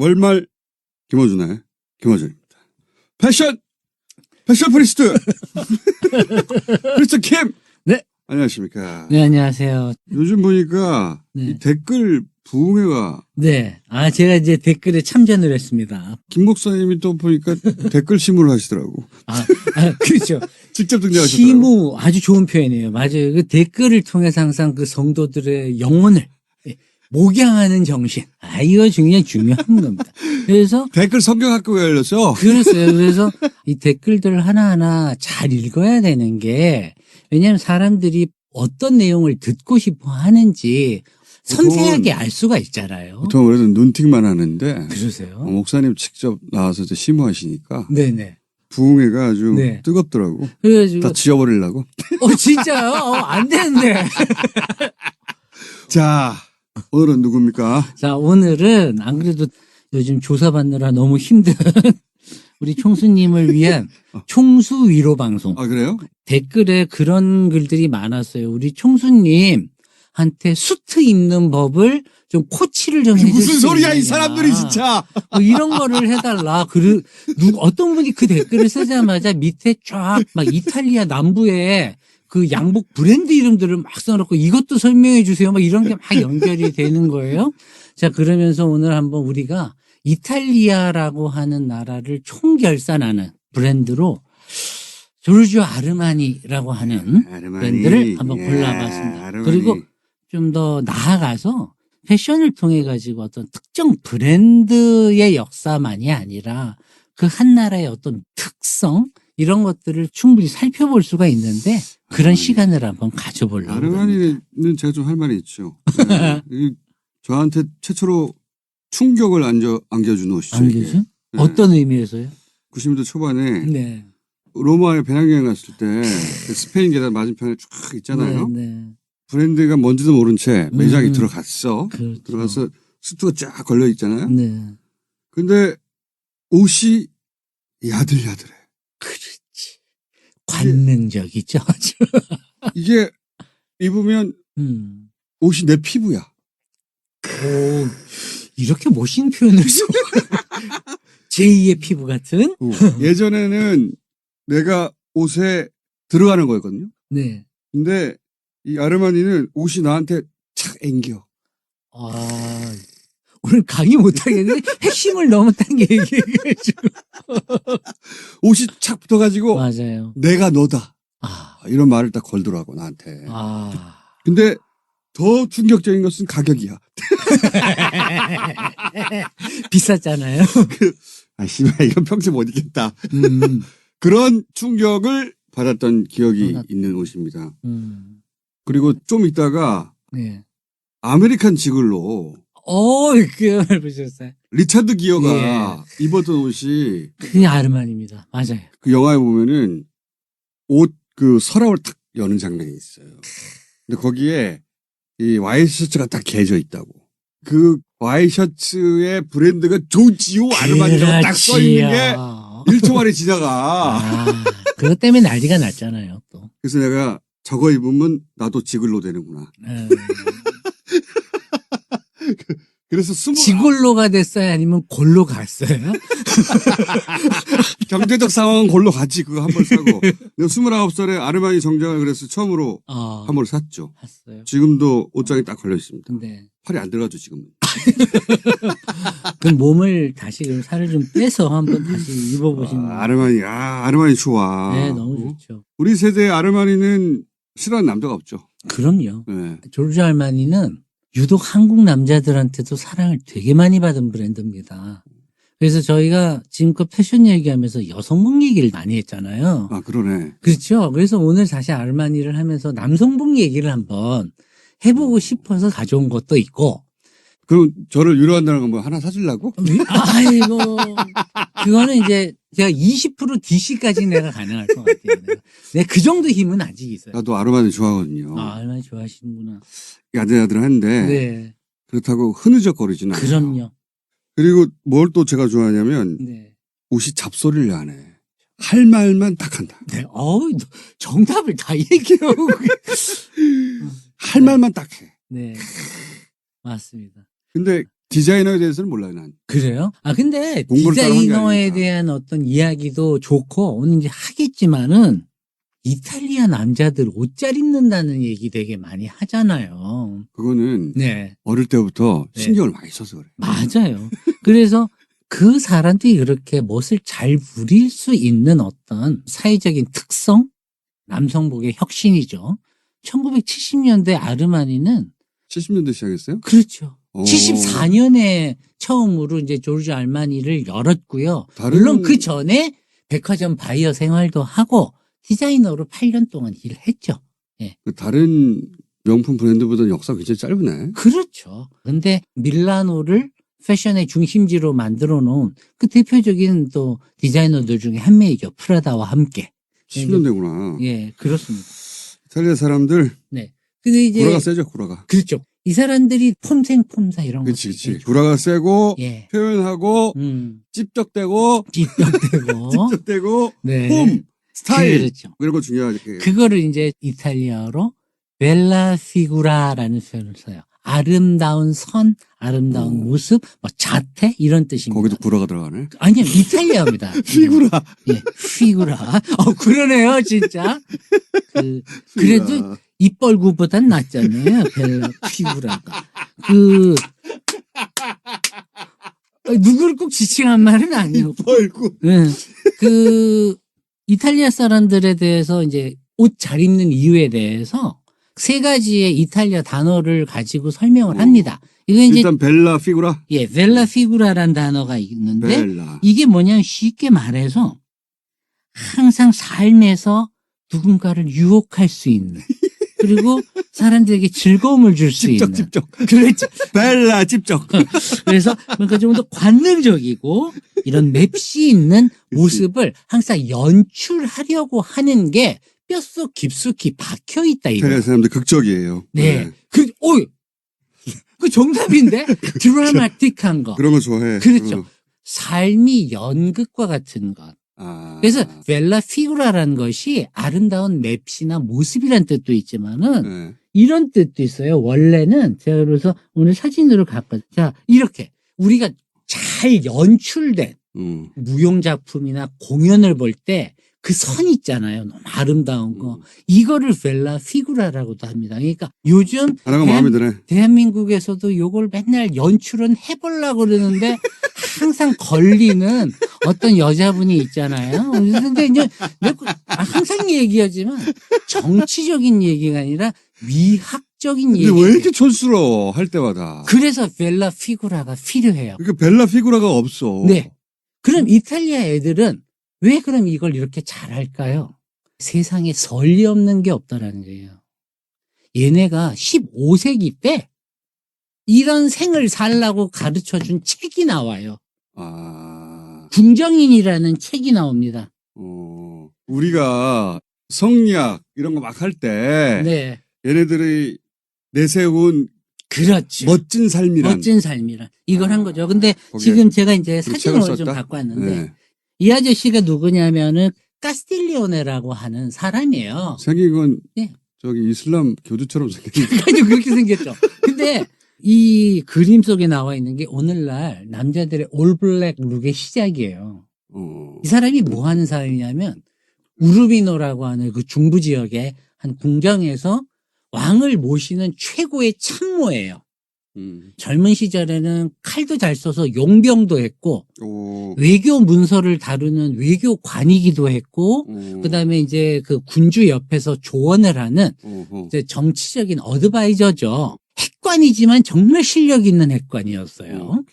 월말 김어준의 김어준입니다. 패션 프리스트 프리스트 김. 네. 안녕하십니까. 네, 안녕하세요. 요즘 보니까 네. 이 댓글 부흥회가 네. 제가 이제 댓글에 참전을 했습니다. 김 목사님이 또 보니까 댓글 시무를 하시더라고. 그렇죠. 직접 등장하셨더라고. 시무 아주 좋은 표현이에요. 맞아요. 그 댓글을 통해서 항상 그 성도들의 영혼을 목양하는 정신. 이거 굉장히 중요한 겁니다. 그래서 댓글 성경학교가 열렸어. 그랬어요. 그래서 이 댓글들을 하나하나 잘 읽어야 되는 게, 왜냐하면 사람들이 어떤 내용을 듣고 싶어 하는지 섬세하게 알 수가 있잖아요. 보통 그래도 눈팅만 하는데 그러세요? 목사님 직접 나와서 이제 시무하시니까 네네. 부흥회가 아주 네. 뜨겁더라고. 그래가지고. 다 지워버리려고. 진짜요? 안 되는데. 자, 오늘은 누굽니까? 자, 오늘은 안 그래도 요즘 조사받느라 너무 힘든 우리 총수님을 위한 총수 위로 방송. 아, 그래요? 댓글에 그런 글들이 많았어요. 우리 총수님한테 수트 입는 법을 좀 코치를 좀 해줄 무슨 수 소리야, 이 있느냐. 사람들이 진짜. 이런 거를 해달라. 어떤 분이 그 댓글을 쓰자마자 밑에 쫙 막 이탈리아 남부에 그 양복 브랜드 이름들을 막 써놓고 이것도 설명해 주세요. 막 이런 게 막 연결이 되는 거예요. 자, 그러면서 오늘 한번 우리가 이탈리아라고 하는 나라를 총결산하는 브랜드로 조르지오 아르마니라고 하는 브랜드를 한번 골라봤습니다. 그리고 좀 더 나아가서 패션을 통해 가지고 어떤 특정 브랜드의 역사만이 아니라 그 한 나라의 어떤 특성 이런 것들을 충분히 살펴볼 수가 있는데 그런 시간을 한번 가져보려고 합니다. 아르마니는 제가 좀 할 말이 있죠. 네. 저한테 최초로 충격을 안겨준 옷이죠. 안겨준? 네. 어떤 의미에서요? 90년대 초반에 네. 로마에 배낭여행 갔을 때 스페인 계단 맞은편에 쫙 있잖아요. 네. 브랜드가 뭔지도 모른 채 매장에 들어갔어. 그렇죠. 들어가서 수트가 쫙 걸려 있잖아요. 네. 근데 옷이 야들야들해. 그렇지. 관능적이죠. 아주. 이게 입으면 옷이 내 피부야. 이렇게 멋있는 표현을 써. 제2의 피부 같은? 예전에는 내가 옷에 들어가는 거였거든요. 네. 근데 이 아르마니는 옷이 나한테 착 앵겨. 오늘 강의 못하겠는데 핵심을 너무 딴 게 얘기해가지고. 옷이 착 붙어가지고. 맞아요. 내가 너다. 이런 말을 딱 걸더라고, 나한테. 근데 더 충격적인 것은 가격이야. 비쌌잖아요. 씨발, 이건 평생 못 입겠다. 그런 충격을 받았던 기억이 있는 옷입니다. 그리고 좀 있다가. 네. 아메리칸 지글로. 그 말 보셨어요? 리차드 기어가 입었던 옷이. 그게 아르마니입니다. 맞아요. 그 영화에 보면은 옷 그 서랍을 탁 여는 장면이 있어요. 근데 거기에 이 와이셔츠가 딱 개져 있다고. 그 와이셔츠의 브랜드가 조지오 아르마니라고 딱 써 있는 게 1초 만에 지나가. 그것 때문에 난리가 났잖아요, 또. 그래서 내가 저거 입으면 나도 지글로 되는구나. 그래서 지골로가 됐어요? 아니면 골로 갔어요? 경제적 상황은 골로 갔지. 그거 한 벌 사고. 내가 29살에 아르마니 정장을 그래서 처음으로 한 벌 샀죠. 샀어요. 지금도 옷장에 딱 걸려 있습니다. 네. 팔이 안 들어가죠, 지금은. 그럼 몸을 다시 살을 좀 빼서 한번 다시 입어보시는. 아르마니 좋아. 네, 너무 좋죠. 우리 세대의 아르마니는 싫어하는 남자가 없죠. 그럼요. 네. 조르지오 아르마니는 유독 한국 남자들한테도 사랑을 되게 많이 받은 브랜드입니다. 그래서 저희가 지금껏 패션 얘기하면서 여성복 얘기를 많이 했잖아요. 그러네. 그렇죠. 그래서 오늘 다시 아르마니를 하면서 남성복 얘기를 한번 해보고 싶어서 가져온 것도 있고. 그럼 저를 위로한다는 건 뭐 하나 사주려고? 아이고. 그거는 이제 제가 20% DC까지 내가 가능할 것 같아요. 내가 그 정도 힘은 아직 있어요. 나도 아르마니 좋아하거든요. 얼마나 좋아하시는구나. 야들야들한데. 네. 그렇다고 흐느적거리지는 않아요. 그럼요. 그리고 뭘 또 제가 좋아하냐면 옷이 잡소리를 안 해. 할 말만 딱 한다. 네. 정답을 다 얘기하고. 할 말만 딱 해. 네. 맞습니다. 근데 디자이너에 대해서는 몰라요, 난. 그래요? 근데 공부를 따로 한게 디자이너에 아니니까. 대한 어떤 이야기도 좋고 오늘 이제 하겠지만은 이탈리아 남자들 옷 잘 입는다는 얘기 되게 많이 하잖아요. 그거는 네. 어릴 때부터 네. 신경을 많이 써서 그래. 맞아요. 그래서 그 사람들이 그렇게 멋을 잘 부릴 수 있는 어떤 사회적인 특성? 남성복의 혁신이죠. 1970년대 아르마니는 70년대 시작했어요? 그렇죠. 오. 74년에 처음으로 이제 조르주 알마니를 열었고요. 다른- 물론 그 전에 백화점 바이어 생활도 하고 디자이너로 8년 동안 일을 했죠. 그 다른 명품 브랜드보다는 역사가 굉장히 짧으네. 그렇죠. 근데 밀라노를 패션의 중심지로 만들어 놓은 그 대표적인 또 디자이너들 중에 한 명이죠. 프라다와 함께. 10년 되구나. 예, 그렇습니다. 이탈리아 사람들 근데 이제 구라가 세죠, 구라가. 그렇죠. 이 사람들이 폼생폼사 이런 그치, 것들이 그치. 구라가 세고, 예. 표현하고, 찝적대고, 찝쩍대고 찝적대고, 네. 폼, 스타일. 그렇죠. 이런 거 중요하지. 그거를 이제 이탈리아어로 벨라 피구라라는 표현을 써요. 아름다운 선, 아름다운 모습, 뭐 자태 이런 뜻입니다. 거기도 구라가 들어가네. 아니요, 이탈리아입니다. 피구라. 예, 피구라. 그러네요, 진짜. 그래도 피구라. 입벌구보단 낫잖아요, 벨라 피구라가. 누구를 꼭 지칭한 말은 아니고. 벌구. 네. 이탈리아 사람들에 대해서 이제 옷 잘 입는 이유에 대해서 세 가지의 이탈리아 단어를 가지고 설명을 합니다. 이거 이제 일단 벨라 피구라. 예, 벨라 피구라라는 단어가 있는데 벨라. 이게 뭐냐면 쉽게 말해서 항상 삶에서 누군가를 유혹할 수 있는 그리고 사람들에게 즐거움을 줄 수 있는 찝적. 그렇죠. 벨라 찝적. 그래서 뭔가 좀 더 관능적이고 이런 맵시 있는 모습을 항상 연출하려고 하는 게 뼛속 깊숙이 박혀 있다 이거. 이탈리아 사람들 극적이에요. 네. 그 정답인데 드라마틱한 거. 그런 거 좋아해. 그렇죠. 삶이 연극과 같은 것. 그래서 벨라 피구라라는 것이 아름다운 맵시나 모습이란 뜻도 있지만은 네. 이런 뜻도 있어요. 원래는 제가 그래서 오늘 사진으로 갖고 자 이렇게 우리가 잘 연출된 무용작품이나 공연을 볼 때 그 선 있잖아요. 너무 아름다운 거. 이거를 벨라 피구라라고도 합니다. 그러니까 요즘 하나가 마음에 드네. 대한민국에서도 요걸 맨날 연출은 해보려고 그러는데 항상 걸리는 어떤 여자분이 있잖아요. 근데 이제 항상 얘기하지만 정치적인 얘기가 아니라 미학적인 얘기. 근데 왜 이렇게 촌스러워 할 때마다. 그래서 벨라 피구라가 필요해요. 그러니까 벨라 피구라가 없어. 네. 그럼 이탈리아 애들은 왜 그럼 이걸 이렇게 잘할까요? 세상에 설리 없는 게 없다라는 거예요. 얘네가 15세기 때 이런 생을 살라고 가르쳐 준 책이 나와요. 궁정인이라는 책이 나옵니다. 우리가 성리학 이런 거 막 할 때 네. 얘네들이 내세운 그렇죠. 멋진 삶이란 이걸 한 거죠. 근데 거기에 지금 제가 이제 그 사진을 책을 좀 썼다? 갖고 왔는데 네. 이 아저씨가 누구냐면은 카스틸리오네라고 하는 사람이에요. 생긴 건 네. 저기 이슬람 교주처럼 생겼는데. 아주 그렇게 생겼죠. 근데 이 그림 속에 나와 있는 게 오늘날 남자들의 올블랙 룩의 시작이에요. 이 사람이 뭐 하는 사람이냐면 우르비노라고 하는 그 중부 지역의 한 궁정에서 왕을 모시는 최고의 참모예요. 젊은 시절에는 칼도 잘 써서 용병도 했고 외교 문서를 다루는 외교관이기도 했고 그다음에 이제 그 군주 옆에서 조언을 하는 이제 정치적인 어드바이저죠. 핵관이지만 정말 실력 있는 핵관이었어요.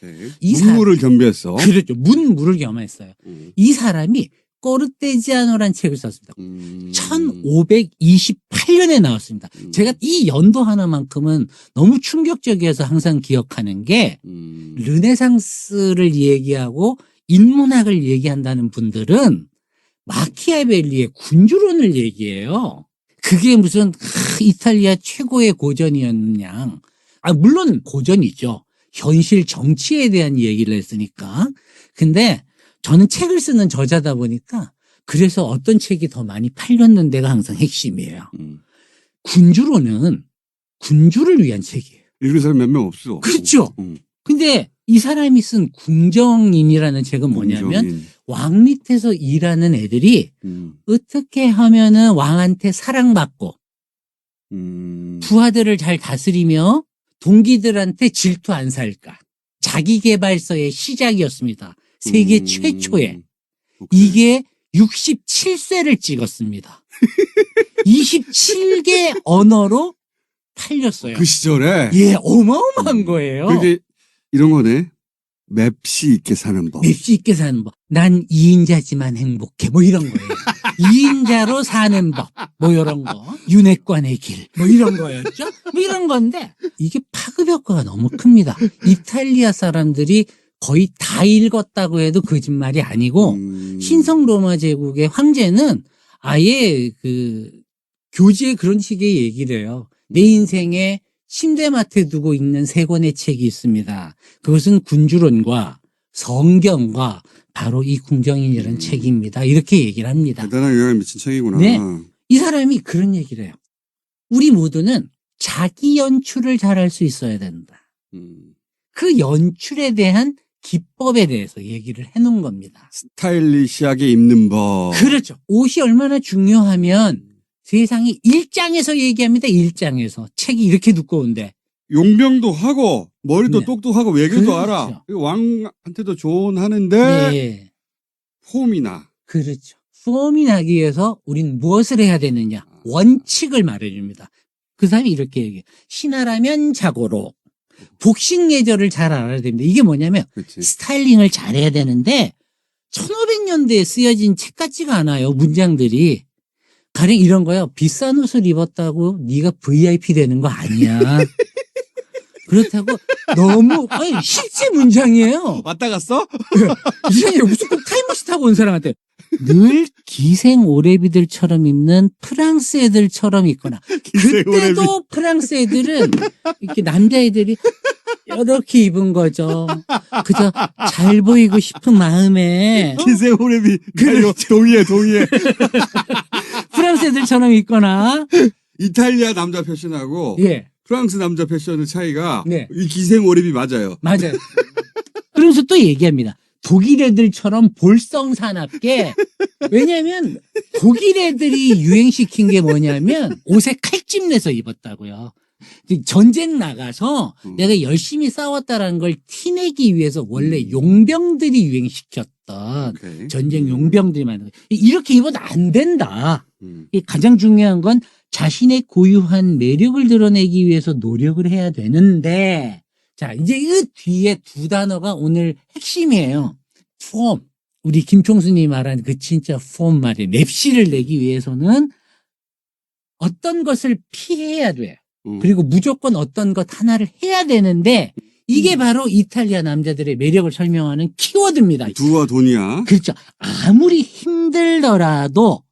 문무를 겸비했어. 그렇죠. 문무를 겸했어요. 이 사람이 꼬르테지아노라는 책을 썼습니다. 1528년에 나왔습니다. 제가 이 연도 하나만큼은 너무 충격적이어서 항상 기억하는 게 르네상스를 얘기하고 인문학을 얘기한다는 분들은 마키아벨리의 군주론을 얘기해요. 그게 무슨 이탈리아 최고의 고전이었느냐. 물론 고전이죠. 현실 정치에 대한 얘기를 했으니까. 근데 저는 책을 쓰는 저자다 보니까 그래서 어떤 책이 더 많이 팔렸는데가 항상 핵심이에요. 군주론은 군주를 위한 책이에요. 읽을 사람 몇 명 없어. 그렇죠. 근데 이 사람이 쓴 궁정인이라는 책은 뭐냐면 공정인. 왕 밑에서 일하는 애들이 음. 어떻게 하면은 왕한테 사랑받고 음. 부하들을 잘 다스리며 동기들한테 질투 안 살까. 자기계발서의 시작이었습니다. 세계 최초의. 오케이. 이게 67쇄를 찍었습니다. 27개 언어로 팔렸어요. 그 시절에 예, 어마어마한 거예요. 그게 이런 거네. 맵시 있게 사는 법. 맵시 있게 사는 법. 난 2인자지만 행복해. 뭐 이런 거예요. 2인자로 사는 법. 뭐 이런 거. 윤회관의 길. 뭐 이런 거였죠. 뭐 이런 건데 이게 파급 효과가 너무 큽니다. 이탈리아 사람들이 거의 다 읽었다고 해도 거짓말이 아니고 신성 로마 제국의 황제는 아예 그 교지에 그런 식의 얘기를 해요. 내 인생에 침대맡에 두고 읽는 세 권의 책이 있습니다. 그것은 군주론과 성경과 바로 이 궁정인이라는 책입니다. 이렇게 얘기를 합니다. 대단한 영향을 미친 책이구나. 네. 이 사람이 그런 얘기를 해요. 우리 모두는 자기 연출을 잘할 수 있어야 된다. 그 연출에 대한 기법에 대해서 얘기를 해놓은 겁니다. 스타일리시하게 입는 법. 그렇죠. 옷이 얼마나 중요하면 세상에 1장에서 얘기합니다. 1장에서. 책이 이렇게 두꺼운데. 용병도 하고 머리도 네. 똑똑하고 외교도 그렇죠. 알아. 왕한테도 조언하는데 네. 폼이나. 그렇죠. 폼이 나기 위해서 우린 무엇을 해야 되느냐. 원칙을 말해줍니다. 그 사람이 이렇게 얘기해요. 신하라면 자고로. 복식 예절을 잘 알아야 됩니다. 이게 뭐냐면 그렇지. 스타일링을 잘해야 되는데 1500년대에 쓰여진 책 같지가 않아요. 문장들이. 가령 이런 거요. 비싼 옷을 입었다고 네가 VIP 되는 거 아니야. 그렇다고 너무 아니 실제 문장이에요. 왔다 갔어? 이상해요. 무슨 꼭 타임머신 타고 온 사람한테 늘 기생 오래비들처럼 입는 프랑스 애들처럼 입거나 그때도 프랑스 애들은 이렇게 남자애들이 이렇게 입은 거죠. 그저 잘 보이고 싶은 마음에 기생오래비. 그렇죠. 동의해. 프랑스 애들처럼 입거나 이탈리아 남자 패션하고 예. 프랑스 남자 패션의 차이가 네. 이 기생오래비 맞아요. 맞아요. 그러면서 또 얘기합니다. 독일 애들처럼 볼썽사납게. 왜냐하면 독일 애들이 유행시킨 게 뭐냐면 옷에 칼집 내서 입었다고요. 전쟁 나가서 내가 열심히 싸웠다라는 걸 티내기 위해서 원래 용병들이 유행시켰던 오케이. 전쟁 용병들이 만든 거예요. 이렇게 입어도 안 된다. 음. 이 가장 중요한 건 자신의 고유한 매력을 드러내기 위해서 노력을 해야 되는데, 자, 이제 이 뒤에 두 단어가 오늘 핵심이에요. 폼. 우리 김총수님이 말한 그 진짜 폼 말이에요. 맵시를 내기 위해서는 어떤 것을 피해야 돼요. 그리고 무조건 어떤 것 하나를 해야 되는데, 이게 바로 이탈리아 남자들의 매력을 설명하는 키워드입니다. 두와 돈이야. 그렇죠. 아무리 힘들더라도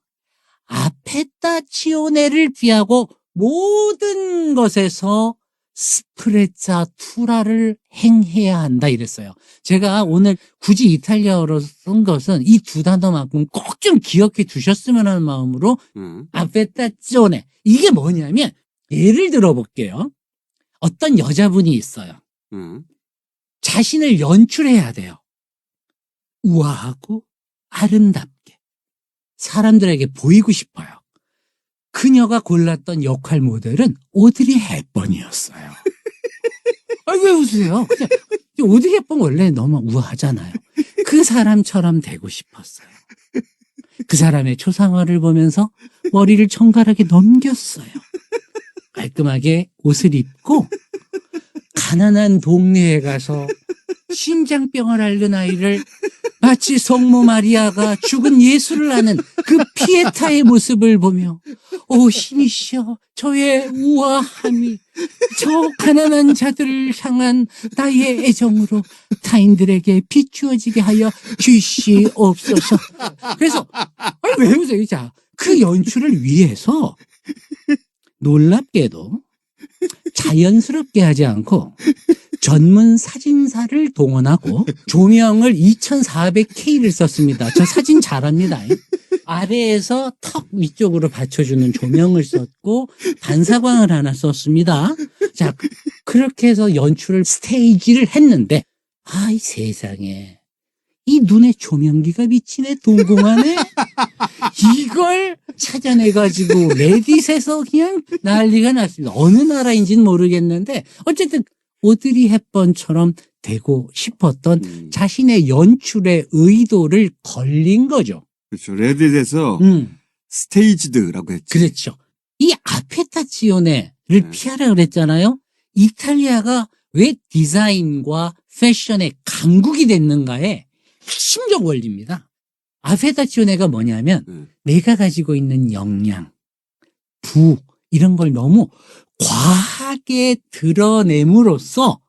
아페타치오네를 피하고 모든 것에서 스프레자 투라를 행해야 한다 이랬어요. 제가 오늘 굳이 이탈리아어로 쓴 것은 이 두 단어만큼 꼭 좀 기억해 두셨으면 하는 마음으로 아페타치오네. 이게 뭐냐면 예를 들어 볼게요. 어떤 여자분이 있어요. 자신을 연출해야 돼요. 우아하고 아름답게. 사람들에게 보이고 싶어요. 그녀가 골랐던 역할 모델은 오드리 헵번이었어요. 아니, 왜 웃으세요? 그냥 오드리 헵번 원래 너무 우아하잖아요. 그 사람처럼 되고 싶었어요. 그 사람의 초상화를 보면서 머리를 정갈하게 넘겼어요. 깔끔하게 옷을 입고 가난한 동네에 가서 심장병을 앓는 아이를 마치 성모 마리아가 죽은 예수를 아는 그 피에타의 모습을 보며 오 신이시여 저의 우아함이 저 가난한 자들을 향한 나의 애정으로 타인들에게 비추어지게 하여 주시옵소서. 그래서 아니 왜 웃어요? 자, 그 연출을 위해서 놀랍게도 자연스럽게 하지 않고 전문 사진사를 동원하고 조명을 2400K를 썼습니다. 저 사진 잘합니다. 아래에서 턱 위쪽으로 받쳐주는 조명을 썼고 반사광을 하나 썼습니다. 자, 그렇게 해서 연출을 스테이지를 했는데 아, 이 세상에 이 눈에 조명기가 비치네 동공하네 이걸 찾아내가지고 레딧에서 그냥 난리가 났습니다. 어느 나라인지는 모르겠는데 어쨌든 오드리 헵번처럼 되고 싶었던 자신의 연출의 의도를 걸린 거죠. 그렇죠. 레딧에서 스테이지드라고 했죠. 그렇죠. 이 아페타치오네를 네. 피하라 그랬잖아요. 이탈리아가 왜 디자인과 패션의 강국이 됐는가의 핵심적 원리입니다. 아페타치오네가 뭐냐면 내가 가지고 있는 역량, 부 이런 걸 너무 과하게 드러냄으로써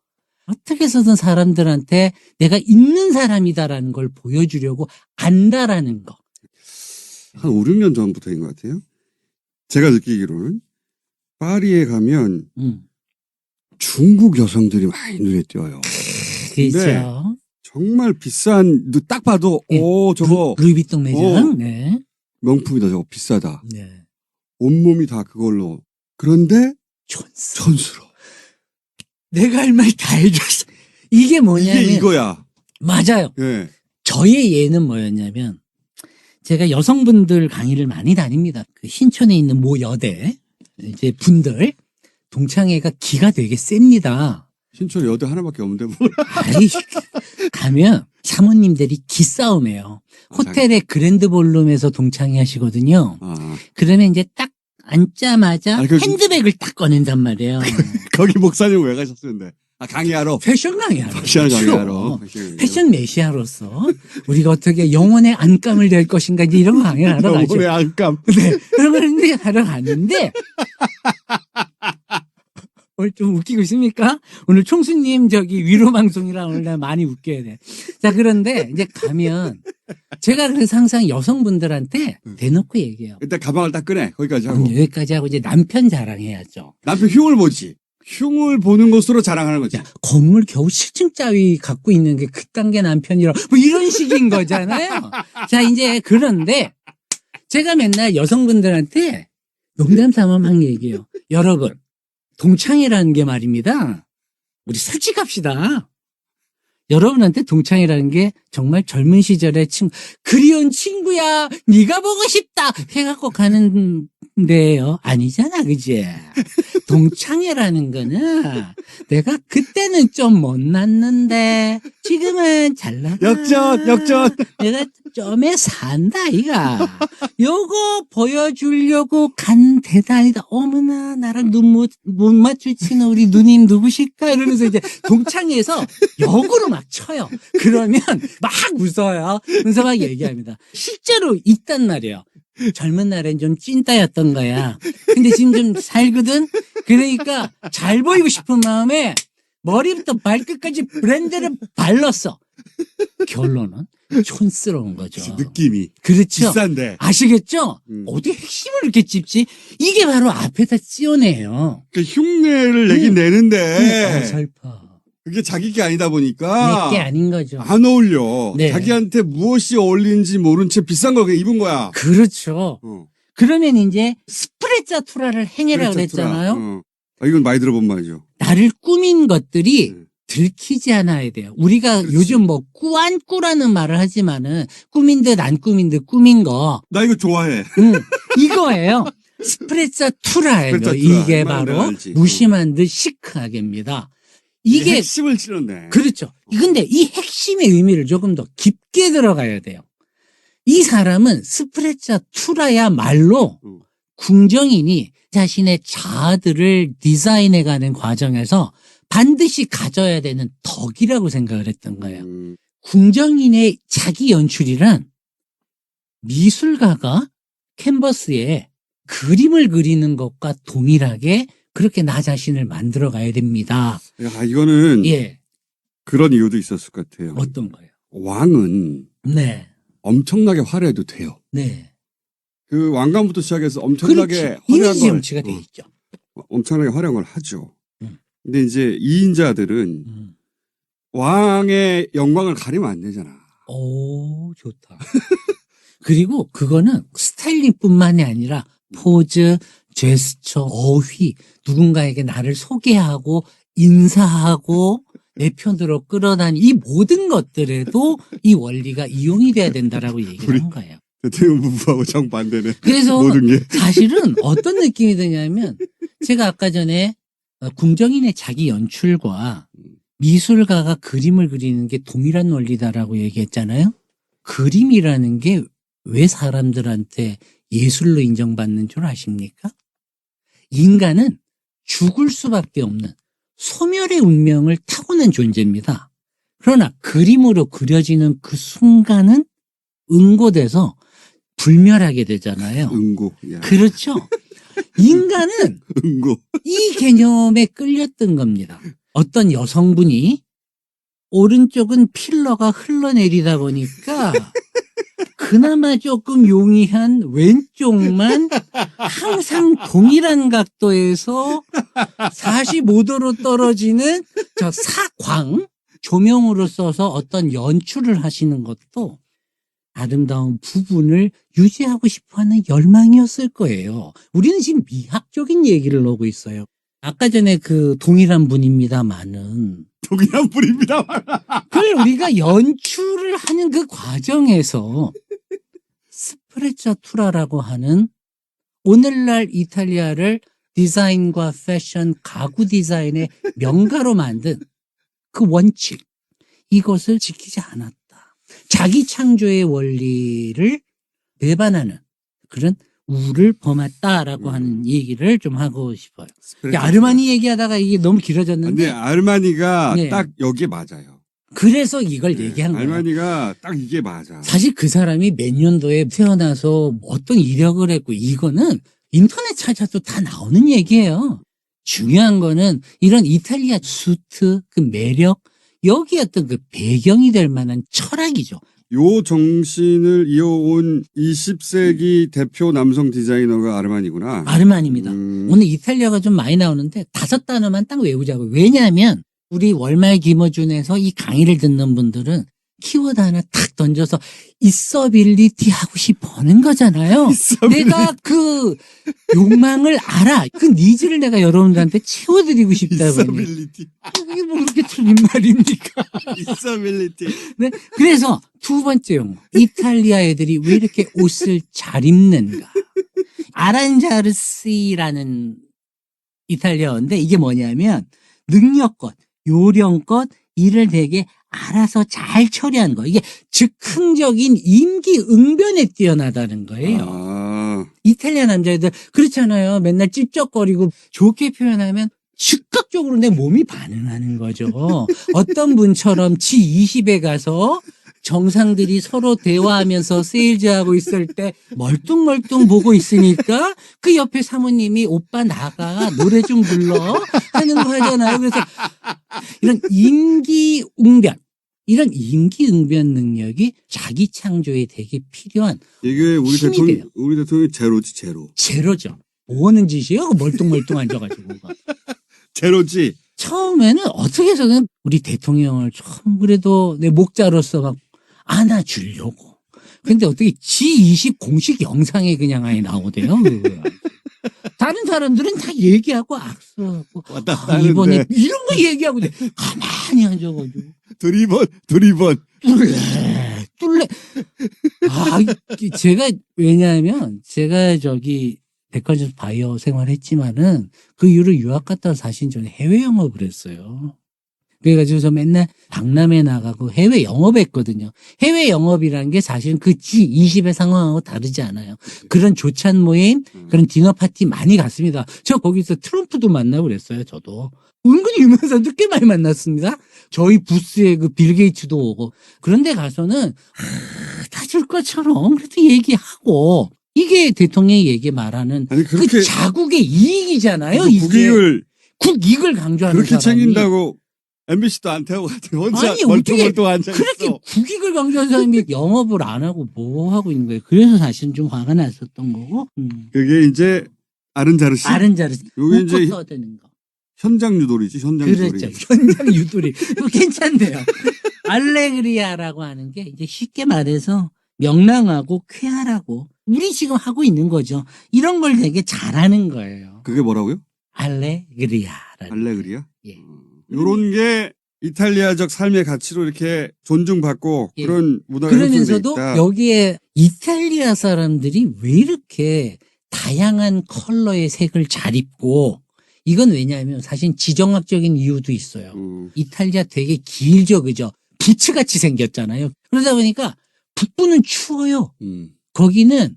어떻게 해서든 사람들한테 내가 있는 사람이다라는 걸 보여주려고 안다라는 거. 한 5, 6년 전부터인 것 같아요. 제가 느끼기로는 파리에 가면 중국 여성들이 많이 눈에 띄어요. 그렇죠. 정말 비싼, 딱 봐도, 네. 오, 저거. 루이비통 매장. 네. 명품이다, 저거 비싸다. 네. 온몸이 다 그걸로. 그런데 촌스. 촌스러워. 내가 할 말 다 해줬어. 이게 뭐냐면. 이게 이거야. 맞아요. 예. 저의 예는 뭐였냐면 제가 여성분들 강의를 많이 다닙니다. 그 신촌에 있는 모 여대 이제 분들 동창회가 기가 되게 셉니다. 신촌 여대 하나밖에 없는데 뭘. 아이, 가면 사모님들이 기싸움해요. 호텔의 그랜드 볼룸에서 동창회 하시거든요. 아. 그러면 이제 딱 앉자마자 아니, 핸드백을 딱 꺼낸단 말이에요. 거기 목사님 왜 가셨는데? 아, 강의하러? 패션 강의하러. 패션 강의하러. 그렇죠. 패션 메시아로서 우리가 어떻게 영혼의 안감을 낼 것인가 이제 이런 거 강의를 하러 가죠. 영혼의 안감. 네. 그런 걸 이제 하러 갔는데 오늘 좀 웃기고 있습니까? 오늘 총수님 저기 위로 방송이라 오늘 나 많이 웃겨야 돼. 자, 그런데 이제 가면 제가 그래서 항상 여성분들한테 대놓고 얘기해요. 일단 가방을 딱 꺼내. 거기까지 하고. 여기까지 하고 이제 남편 자랑해야죠. 남편 흉을 보지. 흉을 보는 것으로 자랑하는 거지. 야, 건물 겨우 7층 짜리 갖고 있는 게 그딴 게 남편이라 뭐 이런 식인 거잖아요. 자, 이제 그런데 제가 맨날 여성분들한테 농담 삼아 막 얘기해요. 여러분, 동창회라는 게 말입니다. 우리 솔직합시다. 여러분한테 동창회라는 게 정말 젊은 시절의 그리운 친구야, 네가 보고 싶다 해갖고 가는 데요. 아니잖아, 그지? 동창회라는 거는 내가 그때는 좀 못났는데 지금은 잘나가. 역전. 내가 점에 산다, 이가. 요거 보여주려고 간 대단이다. 어머나, 나랑 눈 못 맞추치는 우리 누님 누구실까? 이러면서 이제 동창회에서 역으로 막 쳐요. 그러면 막 웃어요. 그래서 막 얘기합니다. 실제로 있단 말이에요. 젊은 날엔 좀 찐따였던 거야. 근데 지금 좀 살거든? 그러니까 잘 보이고 싶은 마음에 머리부터 발끝까지 브랜드를 발랐어. 결론은 촌스러운 거죠. 느낌이. 그렇죠. 비싼데. 아시겠죠? 어디 핵심을 이렇게 찝지? 이게 바로 앞에다 씌워내요. 그 흉내를 내긴 내는데. 어설퍼. 그게 자기 게 아니다 보니까. 내게 아닌 거죠. 안 어울려. 네. 자기한테 무엇이 어울리는지 모른 채 비싼 걸 그냥 입은 거야. 그렇죠. 어. 그러면 이제 스프레자투라를 행해라 그랬잖아요. 아, 이건 많이 들어본 말이죠. 나를 꾸민 것들이 들키지 않아야 돼요. 우리가 그렇지. 요즘 뭐 꾸안꾸라는 말을 하지만은 꾸민 듯 안 꾸민 듯 꾸민 거. 나 이거 좋아해. 이거예요. 스프레자투라예요. 스프레자투라. 이게 내가 바로 알지. 무심한 듯 시크하게입니다. 이게 이게 핵심을 찔렀네. 그렇죠. 근데 이 핵심의 의미를 조금 더 깊게 들어가야 돼요. 이 사람은 스프레자투라야말로 궁정인이 자신의 자아들을 디자인해가는 과정에서 반드시 가져야 되는 덕이라고 생각을 했던 거예요. 궁정인의 자기 연출이란 미술가가 캔버스에 그림을 그리는 것과 동일하게 그렇게 나 자신을 만들어 가야 됩니다. 야, 이거는 예. 그런 이유도 있었을 것 같아요. 어떤 거예요? 왕은 네. 엄청나게 화려해도 돼요. 네. 그 왕관부터 시작해서 엄청나게 그렇지. 화려한 이미지 걸 정치가 돼 있죠. 엄청나게 화려한 걸 하죠. 음. 근데 이제 이인자들은 왕의 영광을 가리면 안 되잖아. 오, 좋다. 그리고 그거는 스타일링뿐만이 아니라 포즈, 제스처, 어휘, 누군가에게 나를 소개하고 인사하고 내 편으로 끌어다니 이 모든 것들에도 이 원리가 이용이 돼야 된다라고 얘기를 한 거예요. 대통령 부부하고 정반대네. 그래서 모든 게. 사실은 어떤 느낌이 드냐면 제가 아까 전에 궁정인의 자기 연출과 미술가가 그림을 그리는 게 동일한 원리다라고 얘기했잖아요. 그림이라는 게 왜 사람들한테 예술로 인정받는 줄 아십니까? 인간은 죽을 수밖에 없는 소멸의 운명을 타고난 존재입니다. 그러나 그림으로 그려지는 그 순간은 응고돼서 불멸하게 되잖아요. 응고. 야. 그렇죠. 인간은 응고. 이 개념에 끌렸던 겁니다. 어떤 여성분이 오른쪽은 필러가 흘러내리다 보니까 그나마 조금 용이한 왼쪽만 항상 동일한 각도에서 45도로 떨어지는 저 사광 조명으로 써서 어떤 연출을 하시는 것도 아름다운 부분을 유지하고 싶어하는 열망이었을 거예요. 우리는 지금 미학적인 얘기를 하고 있어요. 아까 전에 그 동일한 분입니다만은 동일한 분입니다. 그걸 우리가 연출을 하는 그 과정에서 스프레자투라라고 하는 오늘날 이탈리아를 디자인과 패션, 가구 디자인의 명가로 만든 그 원칙, 이것을 지키지 않았다. 자기 창조의 원리를 배반하는 그런 우를 범했다라고 하는 얘기를 좀 하고 싶어요. 아르마니 얘기하다가 이게 너무 길어졌는데. 근데 아르마니가 네. 딱 여기에 맞아요. 그래서 이걸 얘기한 거예요. 아르마니가 딱 이게 맞아. 사실 그 사람이 몇 년도에 태어나서 어떤 이력을 했고 이거는 인터넷 찾아도 다 나오는 얘기예요. 중요한 거는 이런 이탈리아 수트 그 매력 여기 어떤 그 배경이 될 만한 철학이죠. 요 정신을 이어온 20세기 대표 남성 디자이너가 아르마니구나. 아르마니입니다. 오늘 이탈리아가 좀 많이 나오는데 5단어만 딱 외우자고. 왜냐하면 우리 월말 김어준에서 이 강의를 듣는 분들은 키워드 하나 탁 던져서 있어빌리티 하고 싶어하는 거잖아요. 내가 그 욕망을 알아. 그 니즈를 내가 여러분들한테 채워드리고 싶다 보니. 있어빌리티. 이게 뭐 그렇게 틀린 말입니까? 있어빌리티. 네. 그래서 두 번째 용어. 이탈리아 애들이 왜 이렇게 옷을 잘 입는가. 아란자르시라는 이탈리아어인데 이게 뭐냐면 능력껏, 요령껏 일을 되게 알아서 잘 처리하는 거. 이게 즉흥적인 임기응변에 뛰어나다는 거예요. 아. 이탈리아 남자애들 그렇잖아요. 맨날 찝쩍거리고 좋게 표현하면 즉각적으로 내 몸이 반응하는 거죠. 어떤 분처럼 G20에 가서 정상들이 서로 대화하면서 세일즈하고 있을 때 멀뚱멀뚱 보고 있으니까 그 옆에 사모님이 오빠 나가 노래 좀 불러 하는 거 하잖아요. 그래서 이런 임기응변 이런 임기응변 능력이 자기 창조에 되게 필요한 이게 우리 힘이 대통령, 돼요. 우리 대통령이 제로지, 제로. 제로죠. 뭐 하는 짓이에요? 멀뚱멀뚱 앉아가지고. 제로지. 처음에는 어떻게 해서든 우리 대통령을 좀 그래도 내 목자로서 막 안아주려고. 근데 어떻게 G20 공식 영상에 그냥 아예 나오대요. 그거. 다른 사람들은 다 얘기하고 악수하고 왔다 갔다 이번에 하는데. 이런 거 얘기하고 가만히 앉아가지고 두리번. 뚫레. 제가 왜냐하면 제가 저기 백화점 바이어 생활했지만은 그 이후로 유학 갔다 사실 저는 해외 영업을 했어요. 그래가지고 저 맨날 박람회 나가고 해외 영업했거든요. 해외 영업이라는 게 사실은 그 G20의 상황하고 다르지 않아요. 그런 조찬 모임, 그런 디너 파티 많이 갔습니다. 저 거기서 트럼프도 만나고 그랬어요, 저도. 은근히 유명한 사람들 꽤 많이 만났습니다. 저희 부스에 그 빌 게이츠도 오고. 그런데 가서는 다 줄 것처럼 그래도 얘기하고 이게 대통령이 얘기 말하는 아니, 그 그렇게. 자국의 이익이잖아요. 그 이게. 국익을 국익을 강조하는 그렇게 사람이. 챙긴다고 MBC도 안 태우고 혼자 아니, 멀뚱멀뚱 앉아있어. 그렇게 국익을 강조하는 사람이 영업을 안 하고 뭐 하고 있는 거예요. 그래서 사실은 좀 화가 났었던 거고. 그게 이제 아른자르시. 아른자르 요게 이제 웃고 떠드는 거. 현장 유돌이지, 현장 유돌이. 그렇죠. 현장 유도리. 그거 괜찮네요. 알레그리아라고 하는 게 이제 쉽게 말해서 명랑하고 쾌활하고 우리 지금 하고 있는 거죠. 이런 걸 되게 잘하는 거예요. 그게 뭐라고요? 알레그리아라는. 알레그리아? 예. 요런 게 이탈리아적 삶의 가치로 이렇게 존중받고 예. 그런 문화가 형성돼 그러면서도 있다. 여기에 이탈리아 사람들이 왜 이렇게 다양한 컬러의 색을 잘 입고 이건 왜냐하면 사실 지정학적인 이유도 있어요. 이탈리아 되게 길죠, 그죠? 부츠같이 생겼잖아요. 그러다 보니까 북부는 추워요. 거기는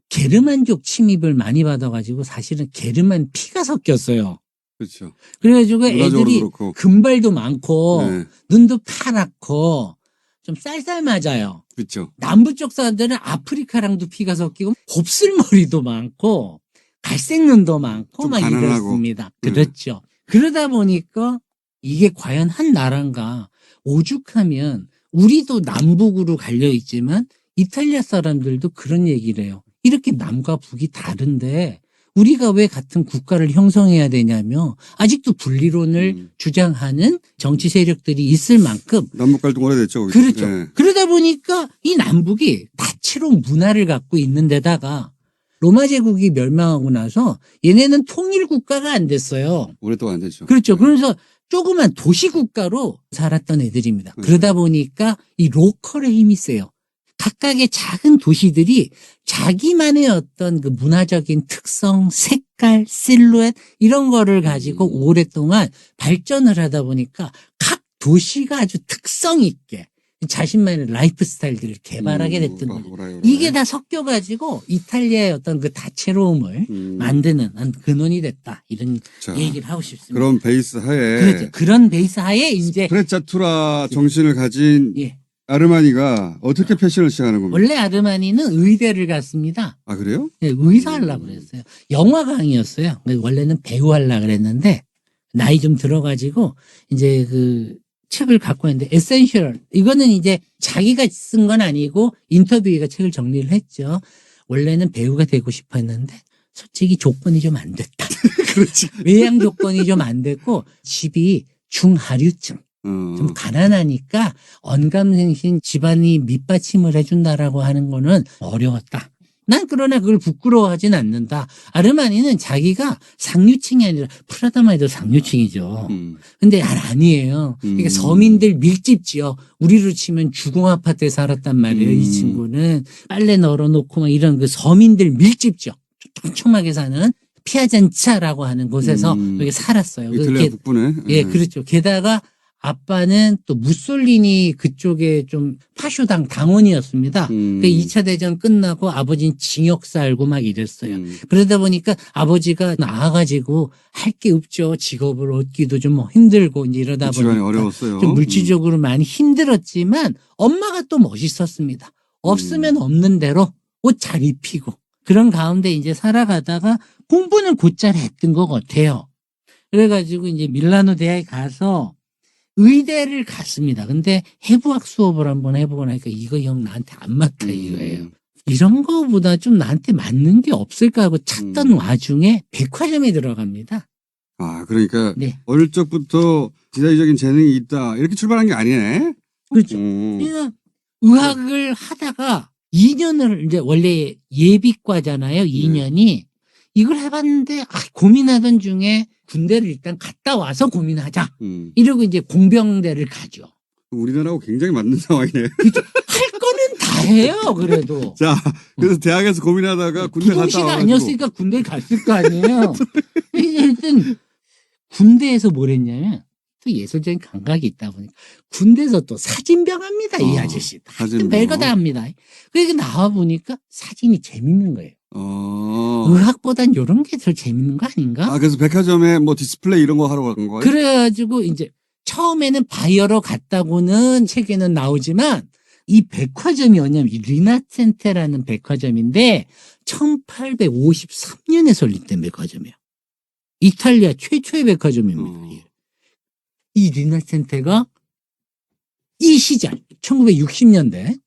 게르만족 침입을 많이 받아가지고 사실은 게르만 피가 섞였어요. 그렇죠. 그래가지고 문화적으로 애들이 그렇고. 금발도 많고 네. 눈도 파랗고 좀 쌀쌀 맞아요. 그렇죠. 남부 쪽 사람들은 아프리카랑도 피가 섞이고 곱슬머리도 많고 갈색 눈도 많고 좀 막 가난하고. 이렇습니다. 그렇죠. 그러다 보니까 이게 과연 한 나라인가 오죽하면 우리도 남북으로 갈려 있지만 이탈리아 사람들도 그런 얘기를 해요. 이렇게 남과 북이 다른데 우리가 왜 같은 국가를 형성해야 되냐며 아직도 분리론을 주장하는 정치 세력들이 있을 만큼 남북 갈등 오래됐죠. 거기서. 그렇죠. 네. 그러다 보니까 이 남북이 다채로운 문화를 갖고 있는 데다가 로마 제국이 멸망하고 나서 얘네는 통일 국가가 안 됐어요. 오랫동안 안 됐죠. 그렇죠. 그래서 조그만 도시 국가로 살았던 애들입니다. 네. 그러다 보니까 이 로컬의 힘이 세요. 각각의 작은 도시들이 자기만의 어떤 그 문화적인 특성, 색깔, 실루엣 이런 거를 가지고 오랫동안 발전을 하다 보니까 각 도시가 아주 특성 있게 자신만의 라이프 스타일들을 개발하게 됐던 거죠. 이게 다 섞여가지고 이탈리아의 어떤 그 다채로움을 만드는 근원이 됐다. 이런 자, 얘기를 하고 싶습니다. 그런 베이스 하에 그렇죠. 그런 베이스 하에 이제 프레자투라 정신을 가진 예. 아르마니가 어떻게 패션을 시작하는 겁니까? 원래 아르마니는 의대를 갔습니다. 아, 그래요? 네, 의사 하려고 그랬어요. 영화강이었어요. 원래는 배우 하려고 그랬는데 나이 좀 들어가지고 이제 그 책을 갖고 있는데 에센셜 이거는 이제 자기가 쓴 건 아니고 인터뷰가 책을 정리를 했죠. 원래는 배우가 되고 싶어 했는데 솔직히 조건이 좀 안 됐다. 그렇지. 외양 조건이 좀 안 됐고 집이 중하류층. 좀 가난하니까 언감생신 집안이 밑받침을 해준다라고 하는 거는 어려웠다. 난 그러나 그걸 부끄러워하진 않는다. 아르마니는 자기가 상류층이 아니라 프라다만 해도 상류층이죠. 근데 아니에요. 그러니까 서민들 밀집 지역 우리로 치면 주공 아파트에 살았단 말이에요. 이 친구는 빨래 널어놓고 막 이런 그 서민들 밀집 지역 촘촘하게 사는 피아젠차라고 하는 곳에서 여기 살았어요. 이탈리아 북부네. 예, 그렇죠. 게다가 아빠는 또 무솔리니 그쪽에 좀 파쇼당 당원이었습니다. 그 2차 대전 끝나고 아버지는 징역 살고 막 이랬어요. 그러다 보니까 아버지가 나와가지고 할 게 없죠. 직업을 얻기도 좀 힘들고 이제 이러다 집안이 보니까 어려웠어요. 좀 물질적으로 많이 힘들었지만 엄마가 또 멋있었습니다. 없으면 없는 대로 옷 잘 입히고 그런 가운데 이제 살아가다가 공부는 곧잘 했던 것 같아요. 그래가지고 이제 밀라노 대학에 가서 의대를 갔습니다. 근데 해부학 수업을 한번 해보고 나니까 이거 형 나한테 안 맞다 이거예요. 이런 거보다 좀 나한테 맞는 게 없을까 하고 찾던 와중에 백화점에 들어갑니다. 아, 그러니까 네. 어릴 적부터 기자적인 재능이 있다. 이렇게 출발한 게 아니네. 그렇죠. 그러니까 의학을 하다가 2년을 이제 원래 예비과잖아요. 2년이. 이걸 해봤는데 고민하던 중에 군대를 일단 갔다 와서 고민하자. 이러고 이제 공병대를 가죠. 우리나라하고 굉장히 맞는 상황이네. 그렇죠. 할 거는 다 해요. 그래도. 자, 그래서 대학에서 고민하다가 군대 갔다 부동시가 와가지고. 아니었으니까 군대 갔을 거 아니에요. 일단 군대에서 뭘 했냐면 또 예술적인 감각이 있다 보니까 군대에서 또 사진병합니다. 이 아저씨. 하여튼 별거 다 합니다. 그러니까 나와 보니까 사진이 재밌는 거예요. 의학보단 이런 게 더 재밌는 거 아닌가? 아, 그래서 백화점에 뭐 디스플레이 이런 거 하러 간 거예요? 그래가지고 이제 처음에는 바이어로 갔다고는 책에는 나오지만 이 백화점이 뭐냐면 이 리나센테라는 백화점인데 1853년에 설립된 백화점이에요. 이탈리아 최초의 백화점입니다. 이 리나센테가 이 시절 1960년대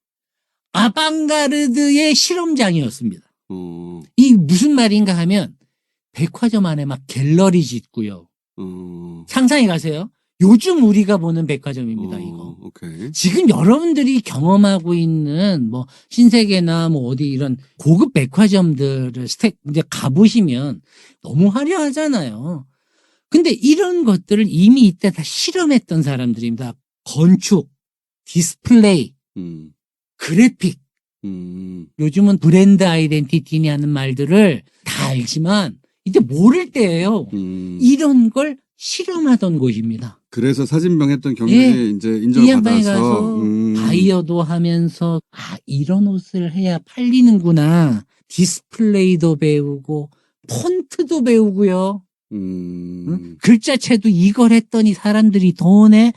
아방가르드의 실험장이었습니다. 이 무슨 말인가 하면 백화점 안에 막 갤러리 짓고요. 상상해 가세요. 요즘 우리가 보는 백화점입니다. 이거. 오케이. 지금 여러분들이 경험하고 있는 뭐 신세계나 뭐 어디 이런 고급 백화점들을 이제 가보시면 너무 화려하잖아요. 근데 이런 것들을 이미 이때 다 실험했던 사람들입니다. 건축, 디스플레이, 음. 그래픽, 음. 요즘은 브랜드 아이덴티티라는 말들을 다 알지만 이때 모를 때예요. 이런 걸 실험하던 곳입니다. 그래서 사진병 했던 경력이 예. 이제 이 인정을 양반이 받아서 가서 바이어도 하면서 이런 옷을 해야 팔리는구나. 디스플레이도 배우고 폰트도 배우고요. 응? 글자체도 이걸 했더니 사람들이 돈에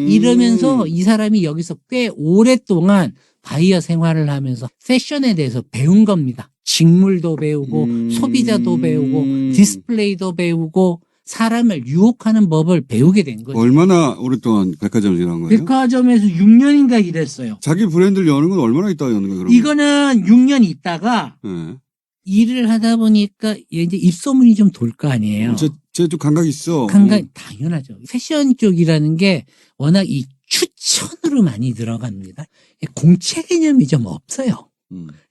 이러면서 이 사람이 여기서 꽤 오랫동안 바이어 생활을 하면서 패션에 대해서 배운 겁니다. 직물도 배우고 소비자도 배우고 디스플레이도 배우고 사람을 유혹하는 법을 배우게 된 거죠. 얼마나 오랫동안 백화점을 일한 거예요? 백화점에서 6년인가 일했어요. 자기 브랜드를 여는 건 얼마나 있다가 여는 거예요? 그러면? 이거는 6년 있다가 네. 일을 하다 보니까 이제 입소문이 좀 돌 거 아니에요. 쟤도 감각 있어. 당연하죠. 패션 쪽이라는 게 워낙 이 추천으로 많이 들어갑니다. 공채 개념이 좀 없어요.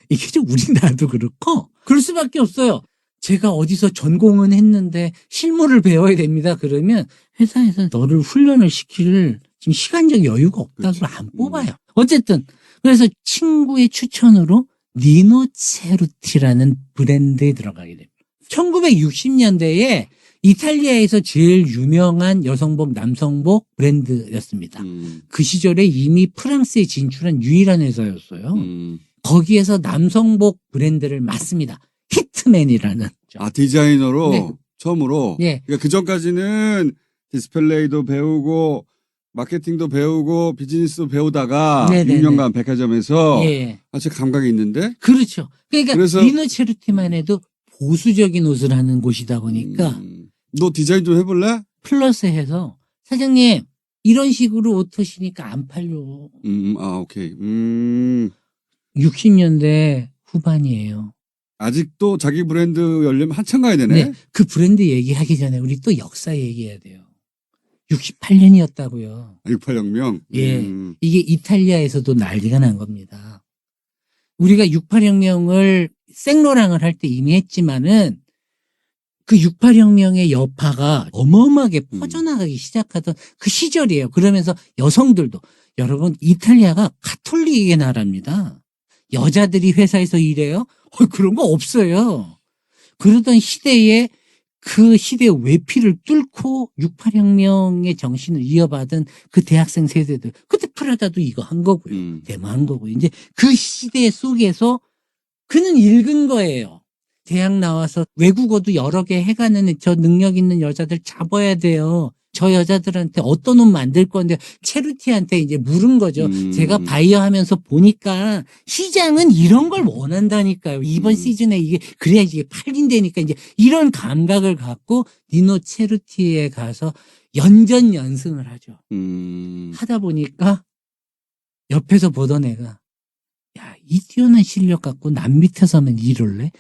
이게 좀 우리나라도 그렇고 그럴 수밖에 없어요. 제가 어디서 전공은 했는데 실무를 배워야 됩니다. 그러면 회사에서 너를 훈련을 시킬 지금 시간적 여유가 없다고 안 뽑아요. 어쨌든 그래서 친구의 추천으로 니노체루티라는 브랜드에 들어가게 됩니다. 1960년대에 이탈리아에서 제일 유명한 여성복, 남성복 브랜드였습니다. 그 시절에 이미 프랑스에 진출한 유일한 회사였어요. 거기에서 남성복 브랜드를 맡습니다. 히트맨이라는. 디자이너로 네. 처음으로. 네. 그러니까 그 전까지는 디스플레이도 배우고 마케팅도 배우고 비즈니스도 배우다가 네네네. 6년간 백화점에서 예. 아주 감각이 있는데. 그렇죠. 그러니까 그래서 니노체루티만 해도 보수적인 옷을 하는 곳이다 보니까 너 디자인 좀 해볼래? 플러스 해서 사장님 이런 식으로 옷 하시니까 안 팔려. 오케이. 60년대 후반이에요. 아직도 자기 브랜드 열려면 한참 가야 되네. 네, 그 브랜드 얘기하기 전에 우리 또 역사 얘기해야 돼요. 68년이었다고요. 68혁명. 예, 이게 이탈리아에서도 난리가 난 겁니다. 우리가 68혁명을 생로랑을 할 때 이미 했지만은 그 68혁명의 여파가 어마어마하게 퍼져나가기 시작하던 그 시절이에요. 그러면서 여성들도 여러분 이탈리아가 가톨릭의 나라입니다. 여자들이 회사에서 일해요? 그런 거 없어요. 그러던 시대에 그 시대의 외피를 뚫고 68혁명의 정신을 이어받은 그 대학생 세대들. 그때 프라다도 이거 한 거고요. 데모 한 거고요. 이제 그 시대 속에서 그는 읽은 거예요. 대학 나와서 외국어도 여러 개 해가는 저 능력 있는 여자들 잡아야 돼요. 저 여자들한테 어떤 옷 만들 건데 체루티한테 이제 물은 거죠. 제가 바이어 하면서 보니까 시장은 이런 걸 원한다니까요. 이번 시즌에 이게 그래야지 이게 팔린다니까 이제 이런 감각을 갖고 니노 체루티에 가서 연전연승을 하죠. 하다 보니까 옆에서 보던 애가 야, 이 뛰어난 실력 갖고 남 밑에서는 이럴래?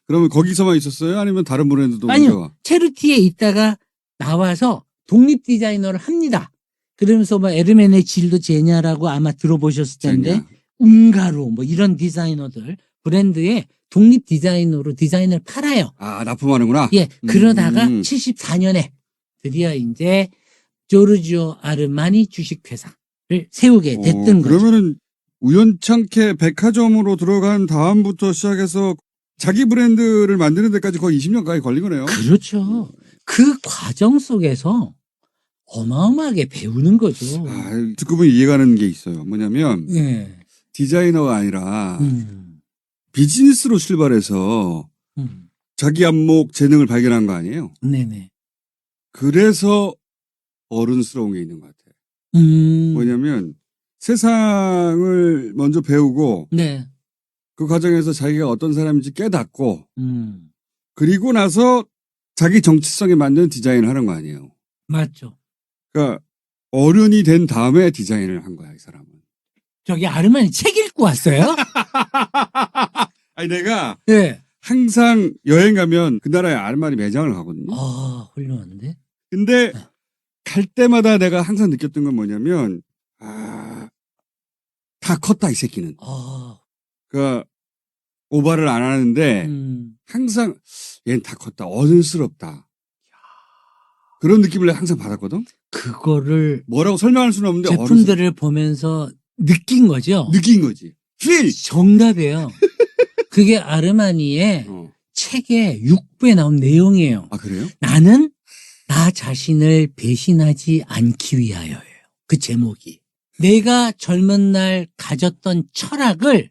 그러면 거기서만 있었어요? 아니면 다른 브랜드도? 아니요. 체루티에 있다가 나와서 독립 디자이너를 합니다. 그러면서 뭐 에르메네 질도 제냐라고 아마 들어보셨을 텐데 웅가로 뭐 이런 디자이너들 브랜드의 독립 디자이너로 디자인을 팔아요. 납품하는구나. 예. 그러다가 74년에 드디어 이제 조르지오 아르마니 주식회사를 세우게 됐던 거죠. 그러면은 우연찮게 백화점으로 들어간 다음부터 시작해서 자기 브랜드를 만드는 데까지 거의 20년 가까이 걸린 거네요. 그렇죠. 그 과정 속에서 어마어마하게 배우는 거죠. 듣고 보니 이해가는 게 있어요. 뭐냐면 예. 디자이너가 아니라 비즈니스로 출발해서 자기 안목 재능을 발견한 거 아니에요? 네네. 그래서 어른스러운 게 있는 것 같아요. 뭐냐면 세상을 먼저 배우고 네. 그 과정에서 자기가 어떤 사람인지 깨닫고 그리고 나서 자기 정체성에 맞는 디자인을 하는 거 아니에요. 맞죠. 그러니까 어른이 된 다음에 디자인을 한 거야, 이 사람은. 저기 아르마니 책 읽고 왔어요? 아니 내가 네. 항상 여행 가면 그 나라의 아르마니 매장을 가거든요. 훌륭한데. 근데 갈 때마다 내가 항상 느꼈던 건 뭐냐면 다 컸다 이 새끼는. 그러니까 오바를 안 하는데 항상 얘는 다 컸다, 어른스럽다. 그런 느낌을 항상 받았거든. 그거를 뭐라고 설명할 수는 없는데 제품들을 보면서 느낀 거죠. 느낀 거지. 필. 정답이에요. 그게 아르마니의 어. 책의 6부에 나온 내용이에요. 아 그래요? 나는 나 자신을 배신하지 않기 위하여예요. 그 제목이. 내가 젊은 날 가졌던 철학을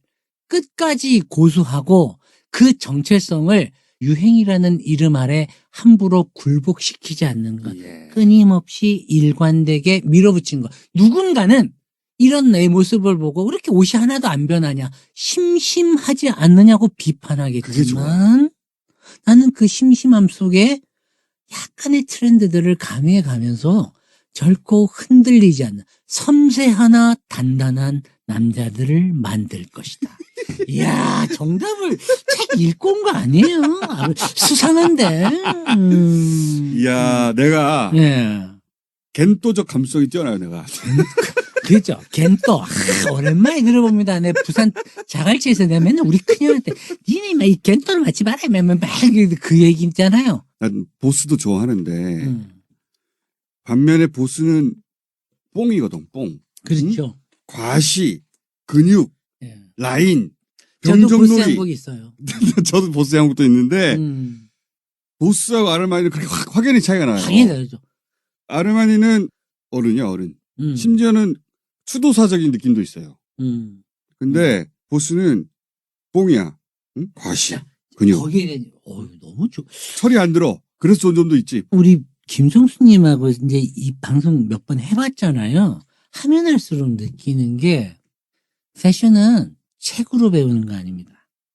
끝까지 고수하고 그 정체성을 유행이라는 이름 아래 함부로 굴복시키지 않는 것. 예. 끊임없이 일관되게 밀어붙인 것. 누군가는 이런 내 모습을 보고 왜 이렇게 옷이 하나도 안 변하냐. 심심하지 않느냐고 비판하겠지만 나는 그 심심함 속에 약간의 트렌드들을 가미해 가면서 결코 흔들리지 않는 섬세하나 단단한 남자들을 만들 것이다. 이야, 정답을 책 읽고 온 거 아니에요? 아, 수상한데. 이야, 내가 예. 겐토적 감성이 뛰어나요, 내가. 그죠. 겐또. 오랜만에 들어봅니다. 내 부산 자갈치에서 내가 맨날 우리 큰형한테 니네 막 이 겐또를 맞지 마라. 막 그 얘기 있잖아요. 난 보스도 좋아하는데 반면에 보스는 뽕이거든, 뽕. 그렇죠. 과시, 근육, 예. 라인, 저도 보스 병정놀이. 양복 있어요. 저도 보스 양복도 있는데 음. 보스하고 아르마니는 그렇게 확연히 차이가 나요. 당연히 다르죠. 아르마니는 어른이야, 어른. 심지어는 추도사적인 느낌도 있어요. 근데 보스는 뽕이야. 응? 과시, 근육. 거기에 대한, 너무 좋. 철이 안 들어. 그래서 좋은 점도 있지. 우리 김성수님하고 이제 이 방송 몇 번 해봤잖아요. 하면 할수록 느끼는 게 패션은 책으로 배우는 거 아닙니다.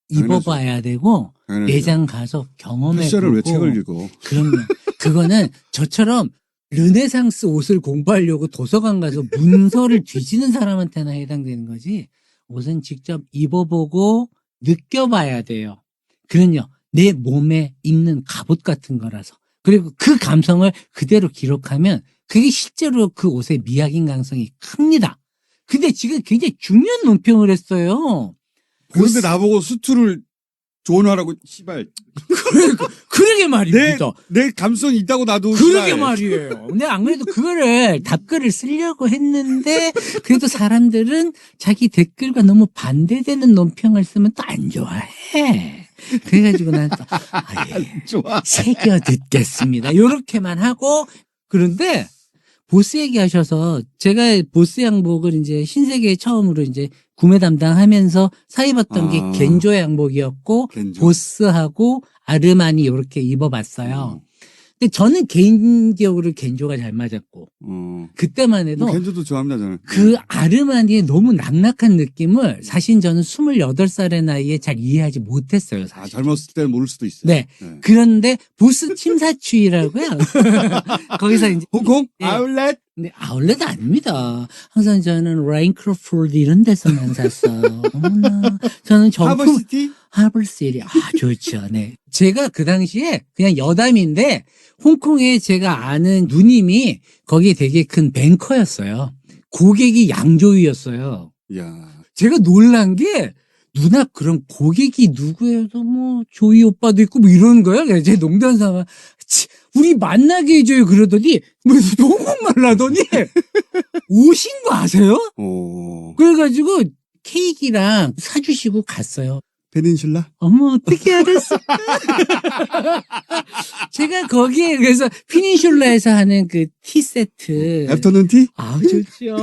입어봐야 되고 당연하죠. 매장 가서 경험해보고. 패션을 왜 책을 읽어? 그럼요. 그거는 저처럼 르네상스 옷을 공부하려고 도서관 가서 문서를 뒤지는 사람한테나 해당되는 거지. 옷은 직접 입어보고 느껴봐야 돼요. 그런요. 내 몸에 입는 갑옷 같은 거라서. 그리고 그 감성을 그대로 기록하면 그게 실제로 그 옷의 미학인 가능성이 큽니다. 근데 지금 굉장히 중요한 논평을 했어요. 그런데 나보고 수트를 조언하라고, 씨발. 그러게 말입니다. 내 감성이 있다고 나도. 그러게 씨발. 말이에요. 근데 안 그래도 그거를 답글을 쓰려고 했는데 그래도 사람들은 자기 댓글과 너무 반대되는 논평을 쓰면 또 안 좋아해. 그래가지고 난 또 좋아. 새겨 듣겠습니다. 요렇게만 하고 그런데 보스 얘기하셔서 제가 보스 양복을 이제 신세계에 처음으로 이제 구매 담당하면서 사입었던 게 겐조 양복이었고 겐조. 보스하고 아르마니 이렇게 입어봤어요. 근데 저는 개인적으로 겐조가 잘 맞았고 그때만 해도 겐조도 좋아합니다, 저는. 그 아르마니의 너무 낙낙한 느낌을 사실 저는 28살의 나이에 잘 이해하지 못했어요. 사실. 젊었을 때는 모를 수도 있어요. 네. 그런데 보스 침사추이라고요. 거기서 이제 홍콩? 예. 아울렛? 네, 아울렛 아닙니다. 항상 저는 라인크로폴드 이런 데서만 샀어요. 어머나. 저는 정품 하버시티? 하버시티. 좋죠. 네. 제가 그 당시에 그냥 여담인데 홍콩에 제가 아는 누님이 거기에 되게 큰 뱅커였어요. 고객이 양조위였어요. 야. 제가 놀란 게 누나 그런 고객이 누구예요? 뭐 조이 오빠도 있고 뭐 이러는 거예요. 그래서 제 농담 삼아 우리 만나게 해줘요 그러더니 뭐 너무 말라더니 오신 거 아세요? 그래가지고 케이크랑 사주시고 갔어요. 페닌슐라? 어머 어떻게 알았을까? 제가 거기에 그래서 피닌슐라에서 하는 그 티 세트. 애프터눈 티? 아 좋죠.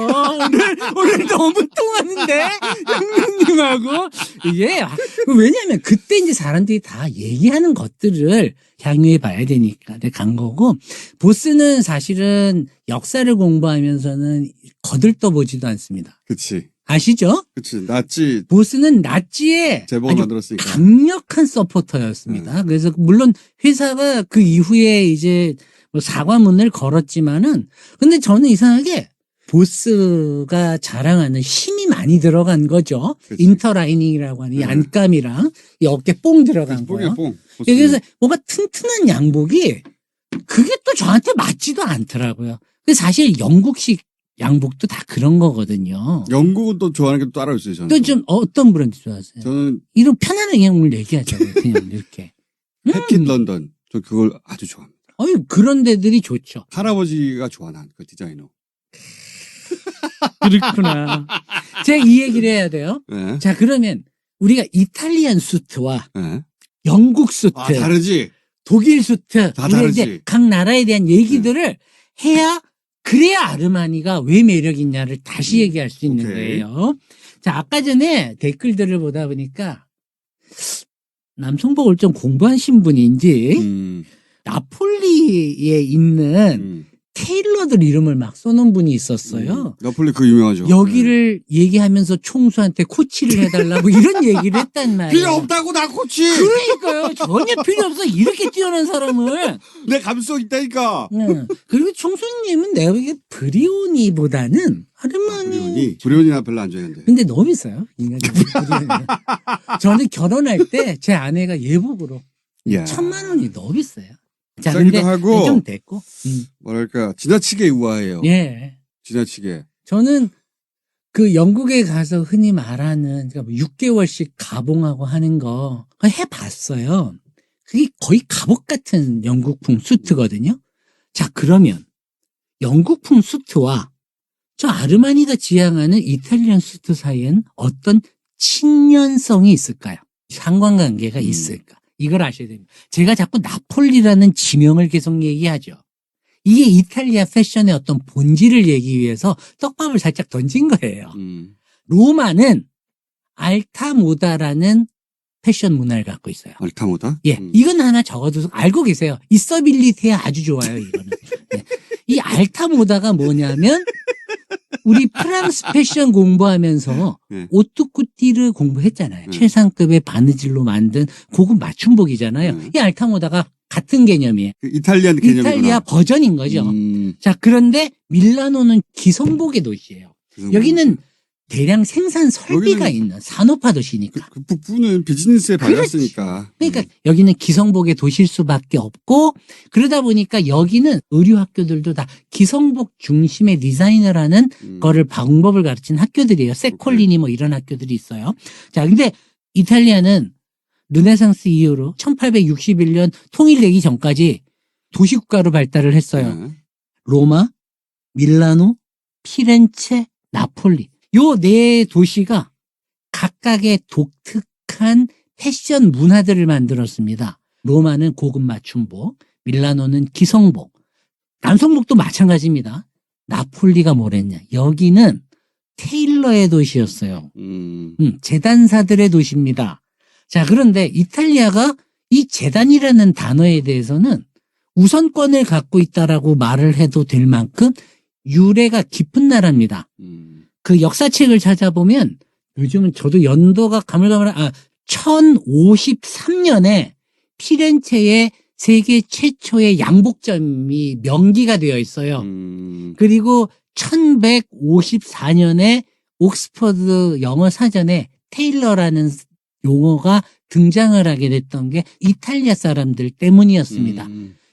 오늘 너무 통하는데 형님하고 이게 왜냐하면 그때 이제 사람들이 다 얘기하는 것들을 향유해 봐야 되니까 내가 간 거고 보스는 사실은 역사를 공부하면서는 거들떠보지도 않습니다. 그치. 아시죠? 그치. 나치. 보스는 나치의 제목을 만들었으니까. 강력한 서포터였습니다. 그래서 물론 회사가 그 이후에 이제 뭐 사과문을 걸었지만은 근데 저는 이상하게 보스가 자랑하는 힘이 많이 들어간 거죠. 그치. 인터라이닝이라고 하는 이 안감이랑 이 어깨 뽕 들어간 뽕이야, 거요. 뽕. 그래서 뭔가 튼튼한 양복이 그게 또 저한테 맞지도 않더라고요. 사실 영국식 양복도 다 그런 거거든요. 영국은 또 좋아하는 게 또 따로 있어요, 저는. 또 좀 어떤 브랜드 좋아하세요? 저는 이런 편안한 양복을 얘기하자고요. 그냥 이렇게. 패킷 런던. 저 그걸 아주 좋아합니다. 그런 데들이 좋죠. 할아버지가 좋아, 난 그 디자이너. 그렇구나. 제가 이 얘기를 해야 돼요. 네. 자, 그러면 우리가 이탈리안 수트와 네. 영국 수트, 아, 다르지? 독일 수트, 다 우리 다르지. 이제 각 나라에 대한 얘기들을 해야 그래야 아르마니가 왜 매력 있냐를 다시 얘기할 수 있는 오케이. 거예요. 자, 아까 전에 댓글들을 보다 보니까 남성복을 좀 공부하신 분인지 나폴리에 있는 테일러들 이름을 막 써놓은 분이 있었어요. 너플리 그 유명하죠. 여기를 얘기하면서 총수한테 코치를 해달라고 이런 얘기를 했단 말이에요. 필요 없다고, 나 코치! 그러니까요. 전혀 필요 없어. 이렇게 뛰어난 사람을. 내 감성 있다니까! 응. 그리고 총수님은 내가 보기에 브리오니보다는 아르마니. 브리오니나 별로 안 좋아했는데. 근데 너무 비싸요. 인간적으로. 브리오니. 저는 결혼할 때 제 아내가 예복으로 야. 1,000만 원이 너무 비싸요. 자, 비싸기도 근데 하고, 좀 됐고. 뭐랄까, 지나치게 우아해요. 예. 지나치게. 저는 그 영국에 가서 흔히 말하는 그러니까 뭐 6개월씩 가봉하고 하는 거 해봤어요. 그게 거의 갑옷 같은 영국풍 수트거든요. 자, 그러면 영국풍 수트와 저 아르마니가 지향하는 이탈리안 수트 사이엔 어떤 친연성이 있을까요? 상관관계가 있을까? 이걸 아셔야 됩니다. 제가 자꾸 나폴리라는 지명을 계속 얘기하죠. 이게 이탈리아 패션의 어떤 본질을 얘기 위해서 떡밥을 살짝 던진 거예요. 로마는 알타모다라는 패션 문화를 갖고 있어요. 알타모다? 예, 이건 하나 적어두서 알고 계세요. 있어빌리티에 아주 좋아요, 이거는. 네. 이 알타모다가 뭐냐면 우리 프랑스 패션 공부하면서 네. 오뚜쿠티르 공부했잖아요. 네. 최상급의 바느질로 만든 고급 맞춤복이잖아요. 이 알타모다가 같은 개념이에요. 그 이탈리안 개념이구나. 이탈리아 버전인 거죠. 자, 그런데 밀라노는 기성복의 도시예요. 여기는 대량 생산 설비가 여기는 있는 산업화 도시니까. 그 북부는 비즈니스에 그렇지. 발랐으니까. 그러니까 여기는 기성복의 도시일 수밖에 없고 그러다 보니까 여기는 의류 학교들도 다 기성복 중심의 디자인을 하는 거를 방법을 가르친 학교들이에요. 세콜리니 뭐 이런 학교들이 있어요. 자, 근데 이탈리아는 르네상스 이후로 1861년 통일되기 전까지 도시국가로 발달을 했어요. 네. 로마, 밀라노, 피렌체, 나폴리. 요 네 도시가 각각의 독특한 패션 문화들을 만들었습니다. 로마는 고급 맞춤복, 밀라노는 기성복, 남성복도 마찬가지입니다. 나폴리가 뭐랬냐? 여기는 테일러의 도시였어요. 재단사들의 도시입니다. 자, 그런데 이탈리아가 이 재단이라는 단어에 대해서는 우선권을 갖고 있다라고 말을 해도 될 만큼 유래가 깊은 나라입니다. 그 역사책을 찾아보면 요즘은 저도 연도가 가물가물한 1053년에 피렌체에 세계 최초의 양복점이 명기가 되어 있어요. 그리고 1154년에 옥스퍼드 영어 사전에 테일러라는 용어가 등장을 하게 됐던 게 이탈리아 사람들 때문이었습니다.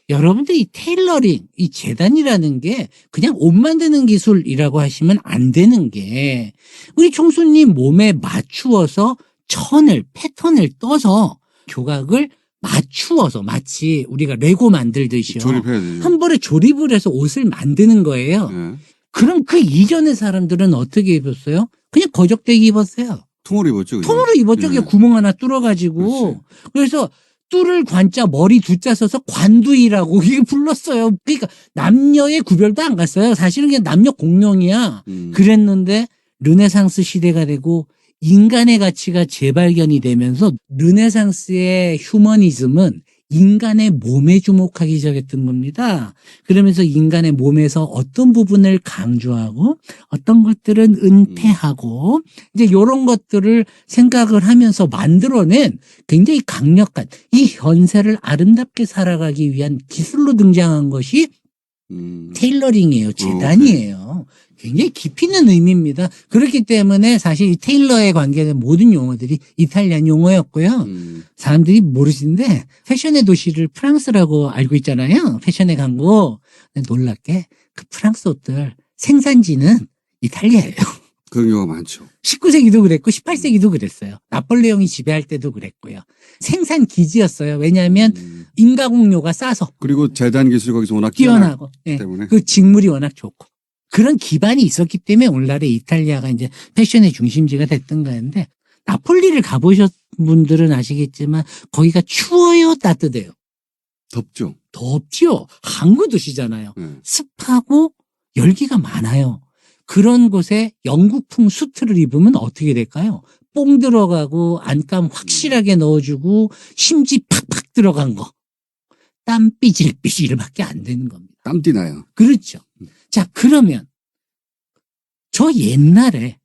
여러분들 이 테일러링, 이 재단이라는 게 그냥 옷 만드는 기술이라고 하시면 안 되는 게 우리 총수님 몸에 맞추어서 천을, 패턴을 떠서 조각을 맞추어서 마치 우리가 레고 만들듯이요. 조립해야 되죠. 한 번에 조립을 해서 옷을 만드는 거예요. 네. 그럼 그 이전의 사람들은 어떻게 입었어요? 그냥 거적대기 입었어요. 통으로 입었죠. 그냥. 통으로 입었죠. 네. 구멍 하나 뚫어가지고. 그래서 뚫을 관자 머리 두자 써서 관두이라고 이게 불렀어요. 그러니까 남녀의 구별도 안 갔어요. 사실은 그냥 남녀 공용이야. 그랬는데 르네상스 시대가 되고 인간의 가치가 재발견이 되면서 르네상스의 휴머니즘은 인간의 몸에 주목하기 시작했던 겁니다. 그러면서 인간의 몸에서 어떤 부분을 강조하고 어떤 것들은 은폐하고 이제 이런 것들을 생각을 하면서 만들어낸 굉장히 강력한 이 현세를 아름답게 살아가기 위한 기술로 등장한 것이 테일러링이에요. 재단이에요. 굉장히 깊이 있는 의미입니다. 그렇기 때문에 사실 이 테일러에 관계된 모든 용어들이 이탈리안 용어였고요. 사람들이 모르시는데 패션의 도시를 프랑스라고 알고 있잖아요. 패션의 강국. 놀랍게 그 프랑스 옷들 생산지는 이탈리아예요. 그런 경우가 많죠. 19세기도 그랬고 18세기도 그랬어요. 나폴레옹이 지배할 때도 그랬고요. 생산 기지였어요. 왜냐하면 인가공료가 싸서 그리고 재단 기술이 거기서 워낙 뛰어나고 예. 때문에. 그 직물이 워낙 좋고 그런 기반이 있었기 때문에 오늘날의 이탈리아가 이제 패션의 중심지가 됐던 거였는데 나폴리를 가보셨 분들은 아시겠지만 거기가 추워요, 따뜻해요. 덥죠. 덥지요. 항구 도시잖아요. 네. 습하고 열기가 많아요. 그런 곳에 영국풍 수트를 입으면 어떻게 될까요? 뽕 들어가고 안감 확실하게 넣어주고 심지 팍팍 들어간 거. 땀 삐질삐질밖에 안 되는 겁니다. 땀띠 나요. 그렇죠. 자, 그러면 저 옛날에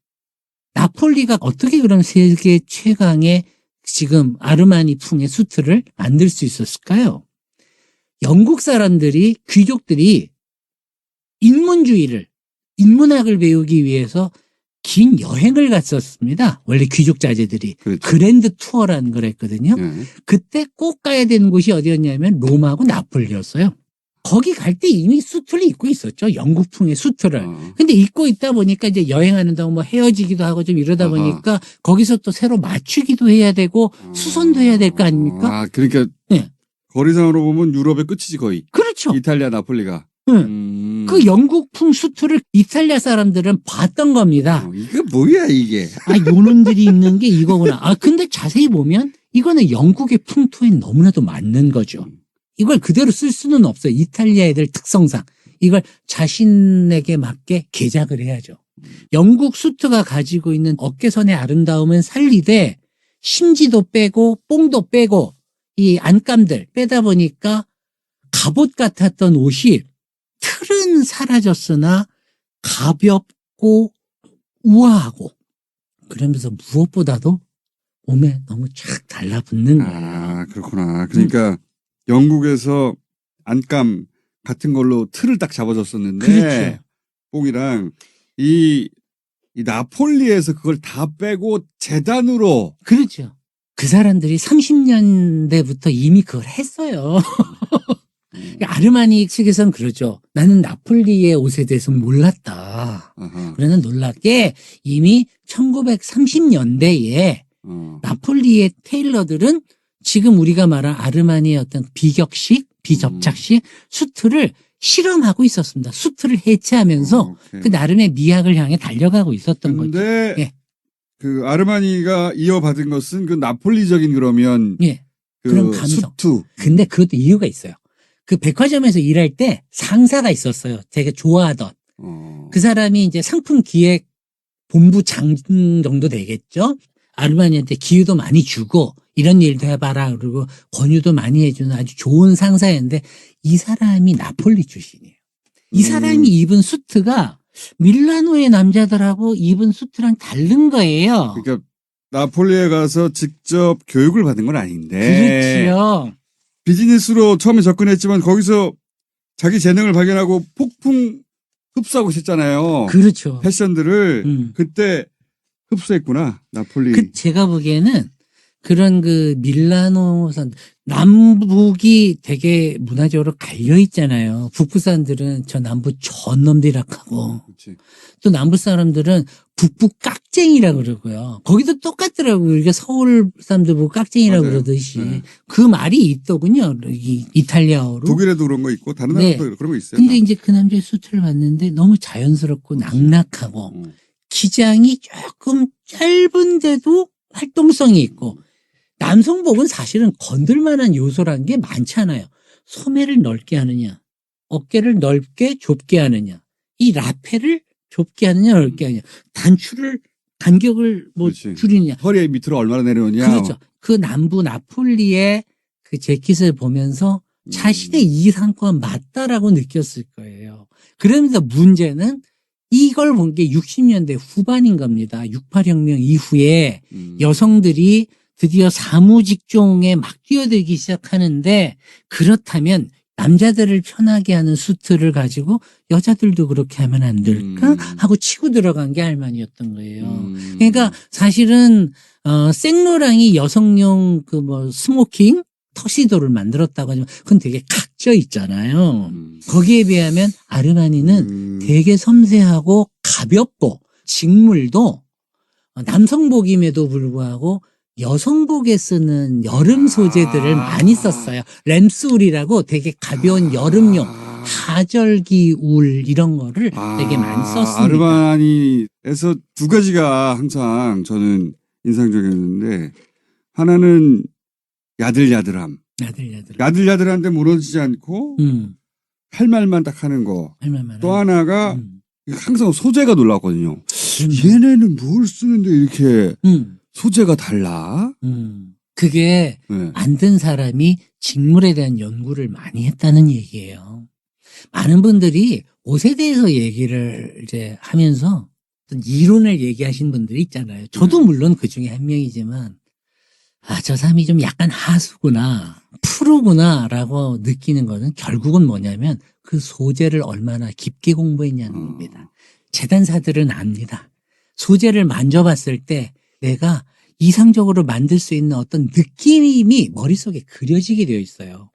나폴리가 어떻게 그럼 세계 최강의 지금 아르마니 풍의 수트를 만들 수 있었을까요? 영국 사람들이, 귀족들이 인문학을 배우기 위해서 긴 여행을 갔었습니다. 원래 귀족 자제들이. 그렇죠. 그랜드 투어라는 걸 했거든요. 네. 그때 꼭 가야 되는 곳이 어디였냐면 로마하고 나폴리였어요. 거기 갈 때 이미 수트를 입고 있었죠. 영국풍의 수트를. 근데 입고 있다 보니까 이제 여행하는다고 뭐 헤어지기도 하고 좀 이러다 아하. 보니까 거기서 또 새로 맞추기도 해야 되고 수선도 해야 될 거 아닙니까? 아, 그러니까 네. 거리상으로 보면 유럽의 끝이지 거의. 그렇죠. 이탈리아 나폴리가. 네. 그 영국풍 수트를 이탈리아 사람들은 봤던 겁니다. 이게 뭐야 이게. 아, 요놈들이 입는 게 이거구나. 아, 근데 자세히 보면 이거는 영국의 풍토에 너무나도 맞는 거죠. 이걸 그대로 쓸 수는 없어요. 이탈리아 애들 특성상. 이걸 자신에게 맞게 개작을 해야죠. 영국 수트가 가지고 있는 어깨선의 아름다움은 살리되 심지도 빼고 뽕도 빼고 이 안감들 빼다 보니까 갑옷 같았던 옷이 틀은 사라졌으나 가볍고 우아하고 그러면서 무엇보다도 몸에 너무 쫙 달라붙는 거예요. 아, 그렇구나. 그러니까 영국에서 안감 같은 걸로 틀을 딱 잡아줬었는데 그렇죠. 뽕이랑 이 나폴리에서 그걸 다 빼고 재단으로 그렇죠. 그 사람들이 30년대부터 이미 그걸 했어요. 아르마니 측에서는 그러죠. 나는 나폴리의 옷에 대해서 몰랐다. 아하. 그러나 놀랍게 이미 1930년대에 나폴리의 테일러들은 지금 우리가 말한 아르마니의 어떤 비격식, 비접착식 수트를 실험하고 있었습니다. 수트를 해체하면서 오케이. 그 나름의 미학을 향해 달려가고 있었던 거죠. 근데 예. 그 아르마니가 이어받은 것은 그 나폴리적인 그러면 예. 그 그런 감성. 수트. 근데 그것도 이유가 있어요. 그 백화점에서 일할 때 상사가 있었어요. 되게 좋아하던. 그 사람이 이제 상품 기획 본부장 정도 되겠죠. 아르마니한테 기회도 많이 주고 이런 일도 해봐라 그리고 권유도 많이 해주는 아주 좋은 상사였는데 이 사람이 나폴리 출신이에요. 이 사람이 입은 수트가 밀라노의 남자들하고 입은 수트랑 다른 거예요. 그러니까 나폴리에 가서 직접 교육을 받은 건 아닌데 그렇죠. 비즈니스로 처음에 접근했지만 거기서 자기 재능을 발견하고 폭풍 흡수하고 있었잖아요. 그렇죠. 패션들을 그때 흡수했구나. 나폴리. 제가 보기에는 그런 그 밀라노산 남북이 되게 문화적으로 갈려 있잖아요. 북부산들은 저 남부 전놈들이라고 그렇지. 또 남부 사람들은 북부 깍쟁이라 그러고요. 거기도 똑같더라고요. 우리가 서울 사람들 보고 깍쟁이라고 맞아요. 그러듯이 네. 그 말이 있더군요. 이탈리아어로. 독일에도 그런 거 있고 다른 네. 나라도 그런 거 있어요. 근데 이제 그 남자의 수트를 봤는데 너무 자연스럽고 낙낙하고 음. 기장이 조금 짧은데도 활동성이 있고 남성복은 사실은 건들만한 요소란 게 많잖아요. 소매를 넓게 하느냐, 어깨를 넓게 좁게 하느냐, 이 라페를 좁게 하느냐, 넓게 하느냐, 간격을 뭐 그렇지. 줄이느냐. 허리 밑으로 얼마나 내려오냐. 그렇죠. 그 남부 나폴리의 그 재킷을 보면서 자신의 이상과 맞다라고 느꼈을 거예요. 그러면서 문제는 이걸 본 게 60년대 후반인 겁니다. 68혁명 이후에 여성들이 드디어 사무직종에 막 뛰어들기 시작하는데 그렇다면 남자들을 편하게 하는 수트를 가지고 여자들도 그렇게 하면 안 될까 하고 치고 들어간 게 알마니였던 거예요. 그러니까 사실은 생로랑이 여성용 그 뭐 스모킹 턱시도를 만들었다고 하지만 그건 되게 각져 있잖아요. 거기에 비하면 아르마니는 되게 섬세하고 가볍고 직물도 남성복임에도 불구하고 여성복에 쓰는 여름 소재들을 많이 썼어요. 램스울이라고 되게 가벼운 여름용 하절기 울 이런 거를 되게 많이 썼습니다. 아르마니에서 두 가지가 항상 저는 인상적이었는데 하나는 야들야들함. 야들야들한데 무너지지 않고 할 말만 딱 하는 거. 또 하나가 항상 소재가 놀랐거든요. 얘네는 뭘 쓰는데 이렇게 소재가 달라? 그게 네. 만든 사람이 직물에 대한 연구를 많이 했다는 얘기예요. 많은 분들이 옷에 대해서 얘기를 이제 하면서 어떤 이론을 얘기하신 분들이 있잖아요. 저도 물론 그 중에 한 명이지만 저 사람이 좀 약간 하수구나, 프로구나라고 느끼는 거는 결국은 뭐냐면 그 소재를 얼마나 깊게 공부했냐는 겁니다. 재단사들은 압니다. 소재를 만져봤을 때 내가 이상적으로 만들 수 있는 어떤 느낌이 머릿속에 그려지게 되어 있어요.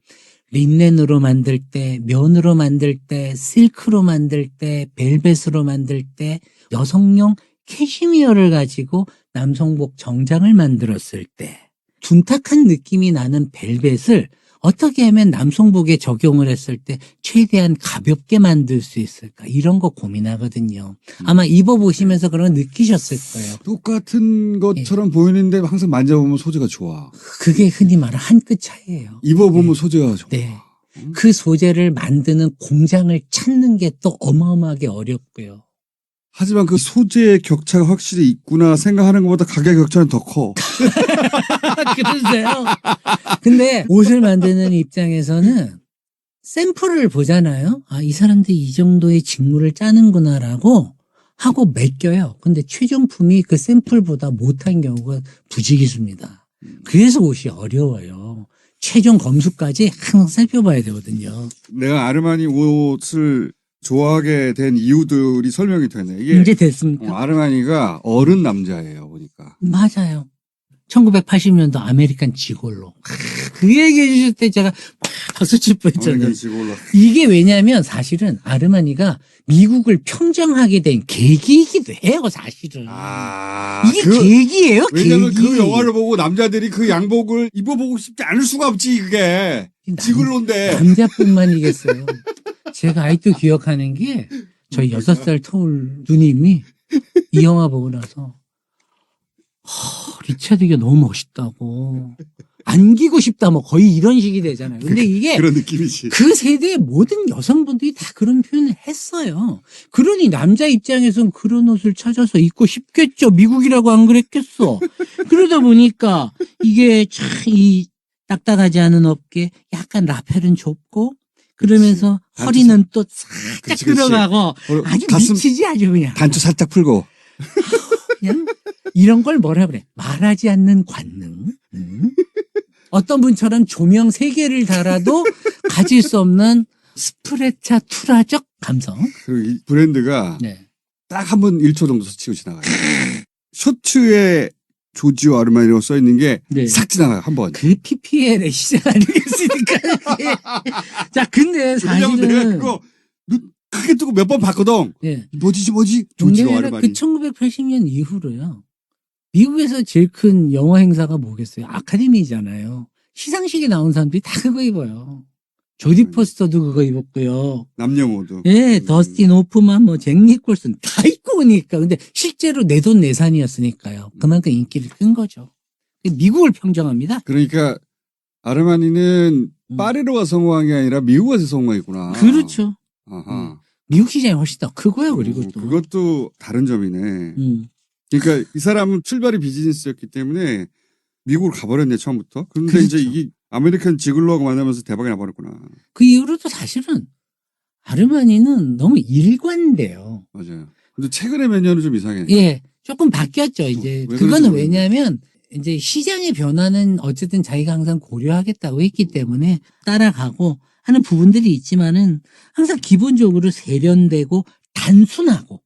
린넨으로 만들 때, 면으로 만들 때, 실크로 만들 때, 벨벳으로 만들 때, 여성용 캐시미어를 가지고 남성복 정장을 만들었을 때 둔탁한 느낌이 나는 벨벳을 어떻게 하면 남성복에 적용을 했을 때 최대한 가볍게 만들 수 있을까 이런 거 고민하거든요. 아마 입어보시면서 그런 거 느끼셨을 거예요. 똑같은 것처럼 보이는데 항상 만져보면 소재가 좋아. 그게 흔히 말하는 한 끗 차이예요. 입어보면 소재가 좋아. 네. 그 소재를 만드는 공장을 찾는 게 또 어마어마하게 어렵고요. 하지만 그 소재의 격차가 확실히 있구나 생각하는 것보다 가격 격차는 더 커. 그러세요? 근데 옷을 만드는 입장에서는 샘플을 보잖아요. 이 사람들이 이 정도의 직물을 짜는구나라고 하고 맡겨요. 근데 최종품이 그 샘플보다 못한 경우가 부지기수입니다. 그래서 옷이 어려워요. 최종 검수까지 항상 살펴봐야 되거든요. 내가 아르마니 옷을 좋아하게 된 이유들이 설명이 되네. 이게 이제 됐습니까? 아르마니가 어른 남자예요, 보니까. 맞아요. 1980년도 아메리칸 지골로. 그 얘기 해주실 때 제가 박수 칠 뻔했잖아요. 아메리칸 지골로. 이게 왜냐면 사실은 아르마니가 미국을 평정하게 된 계기이기도 해요, 사실은. 이게 계기예요, 왜냐면 계기. 그 영화를 보고 남자들이 그 양복을 입어보고 싶지 않을 수가 없지, 그게. 지글로인데. 남자뿐만이겠어요. 제가 아직도 기억하는 게 저희 6살 터울 누님이 이 영화 보고 나서 리차드가 너무 멋있다고 안기고 싶다 뭐 거의 이런 식이 되잖아요. 근데 이게 그런 느낌이지. 그 세대의 모든 여성분들이 다 그런 표현을 했어요. 그러니 남자 입장에선 그런 옷을 찾아서 입고 싶겠죠. 미국이라고 안 그랬겠어. 그러다 보니까 이게 참 이 딱딱하지 않은 어깨 약간 라펠은 좁고 그러면서 그치. 허리는 또 살짝 그치. 들어가고 아주 가슴 미치지 아주 그냥. 단추 살짝 풀고. 그냥 이런 걸 뭐라 그래. 말하지 않는 관능. 어떤 분처럼 조명 3개를 달아도 가질 수 없는 스프레차 투라적 감성. 그리고 이 브랜드가 네. 딱 한 번 1초 정도 스치고 지나가요. 셔츠에 조지오 아르마니라고 써 있는 게 싹 네. 지나가요, 한 번. 그 PPL의 시작 아니겠습니까? 자, 근데 왜냐면 내가 사실은. 그거 눈 크게 뜨고 몇 번 봤거든. 네. 뭐지? 조지오 동네가 아르마니. 그 1980년 이후로요. 미국에서 제일 큰 영화 행사가 뭐겠어요? 아카데미잖아요. 시상식에 나온 사람들이 다 그거 입어요. 조디 포스터도 그거 입었고요. 남녀 모두. 예, 더스틴 호프만, 잭 니콜슨 다 입고 오니까. 근데 실제로 내돈내산이었으니까요. 그만큼 인기를 끈 거죠. 미국을 평정합니다. 그러니까 아르마니는 파리로가 성공한 게 아니라 미국에서 성공했구나. 그렇죠. 아하. 미국 시장이 훨씬 더 크고요. 그리고 또. 그것도 다른 점이네. 그러니까 이 사람은 출발이 비즈니스였기 때문에 미국으로 가버렸네, 처음부터. 그런데 그렇죠. 이제 이게 아메리칸 지글로하고 만나면서 대박이 나버렸구나. 그 이후로도 사실은 아르마니는 너무 일관돼요. 맞아요. 근데 최근에 몇 년은 좀 이상해. 예, 조금 바뀌었죠. 이제 왜 그거는 그런지 왜냐하면 이제 시장의 변화는 어쨌든 자기가 항상 고려하겠다고 했기 때문에 따라가고 하는 부분들이 있지만은 항상 기본적으로 세련되고 단순하고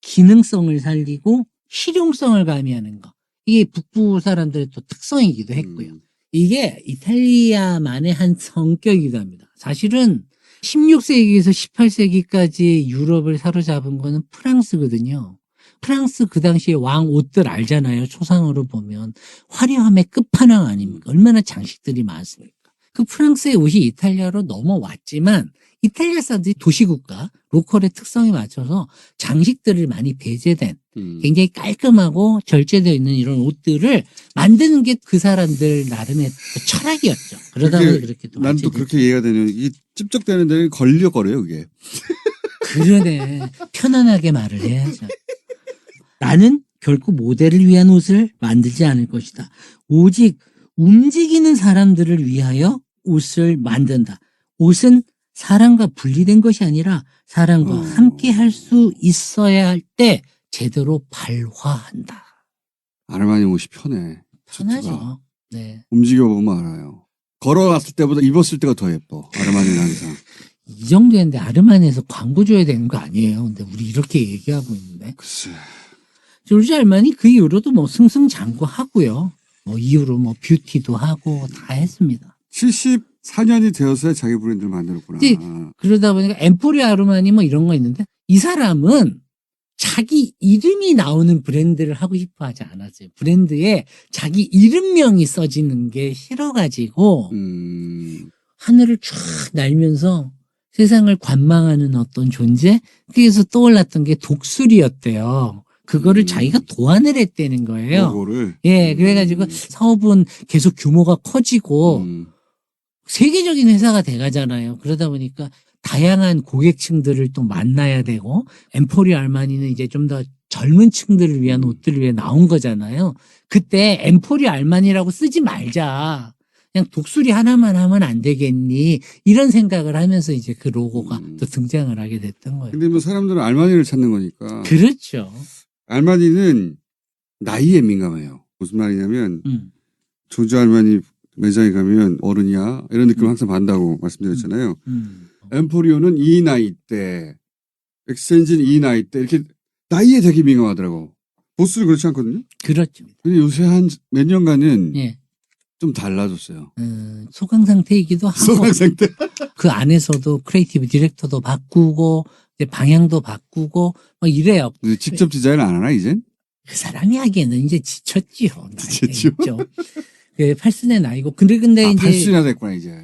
기능성을 살리고 실용성을 가미하는 거. 이게 북부 사람들의 또 특성이기도 했고요. 이게 이탈리아만의 한 성격이기도 합니다. 사실은 16세기에서 18세기까지 유럽을 사로잡은 거는 프랑스거든요. 프랑스 그 당시에 왕 옷들 알잖아요. 초상으로 보면 화려함의 끝판왕 아닙니까? 얼마나 장식들이 많습니까? 그 프랑스의 옷이 이탈리아로 넘어왔지만 이탈리아 사람들이 도시국가 로컬의 특성에 맞춰서 장식들을 많이 배제된 굉장히 깔끔하고 절제되어 있는 이런 옷들을 만드는 게 그 사람들 나름의 또 철학이었죠. 그러다 보니 그렇게 또 난 또 그렇게 이해가 되는 이 찝쩍대는 데는 걸려거려요 그게. 그러네. 편안하게 말을 해야죠. 나는 결코 모델을 위한 옷을 만들지 않을 것이다. 오직 움직이는 사람들을 위하여 옷을 만든다. 옷은 사람과 분리된 것이 아니라 사람과 함께 할 수 있어야 할 때 제대로 발화한다. 아르마니 옷이 편해. 편하죠. 네. 움직여보면 알아요. 걸어놨을 때보다 입었을 때가 더 예뻐. 아르마니는 항상. 이 정도였는데 아르마니에서 광고 줘야 되는 거 아니에요. 근데 우리 이렇게 얘기하고 있는데. 글쎄. 조르지 알마니 그 이후로도 뭐 승승장구하고요. 뭐 이후로 뭐 뷰티도 하고 다 했습니다. 74년이 되어서야 자기 브랜드를 만들었구나. 이제 그러다 보니까 엠포리오 아르마니 뭐 이런 거 있는데 이 사람은 자기 이름이 나오는 브랜드를 하고 싶어 하지 않았어요. 브랜드에 자기 이름명이 써지는 게 싫어가지고 하늘을 쫙 날면서 세상을 관망하는 어떤 존재? 그래서 떠올랐던 게 독수리였대요. 그거를 자기가 도안을 했다는 거예요. 그거를. 예, 그래가지고 사업은 계속 규모가 커지고 세계적인 회사가 돼가잖아요. 그러다 보니까 다양한 고객층들을 또 만나야 되고 엠포리오 아르마니는 이제 좀 더 젊은 층들을 위한 옷들을 위해 나온 거잖아요. 그때 엠포리오 아르마니라고 쓰지 말자. 그냥 독수리 하나만 하면 안 되겠니? 이런 생각을 하면서 이제 그 로고가 또 등장을 하게 됐던 거예요. 근데 뭐 사람들은 알마니를 찾는 거니까. 그렇죠. 알마니는 나이에 민감해요. 무슨 말이냐면 조지 알마니 매장에 가면 어른이야 이런 느낌을 항상 받는다고 말씀드렸잖아요. 엠포리오는 이 나이 때, 엑센지는 이 나이 때 이렇게 나이에 되게 민감하더라고. 보스는 그렇지 않거든요. 그렇죠. 근데 요새 한 몇 년간은 예. 좀 달라졌어요. 소강 상태이기도 하고 소강 상태. 그 안에서도 크리에이티브 디렉터도 바꾸고 이제 방향도 바꾸고 뭐 이래요. 직접 디자인 안 하나 이젠? 그 사람이 하기에는 이제 지쳤지요. 지쳤죠. 그 8순의 나이고 근데 이제 8순이나 됐구나 이제.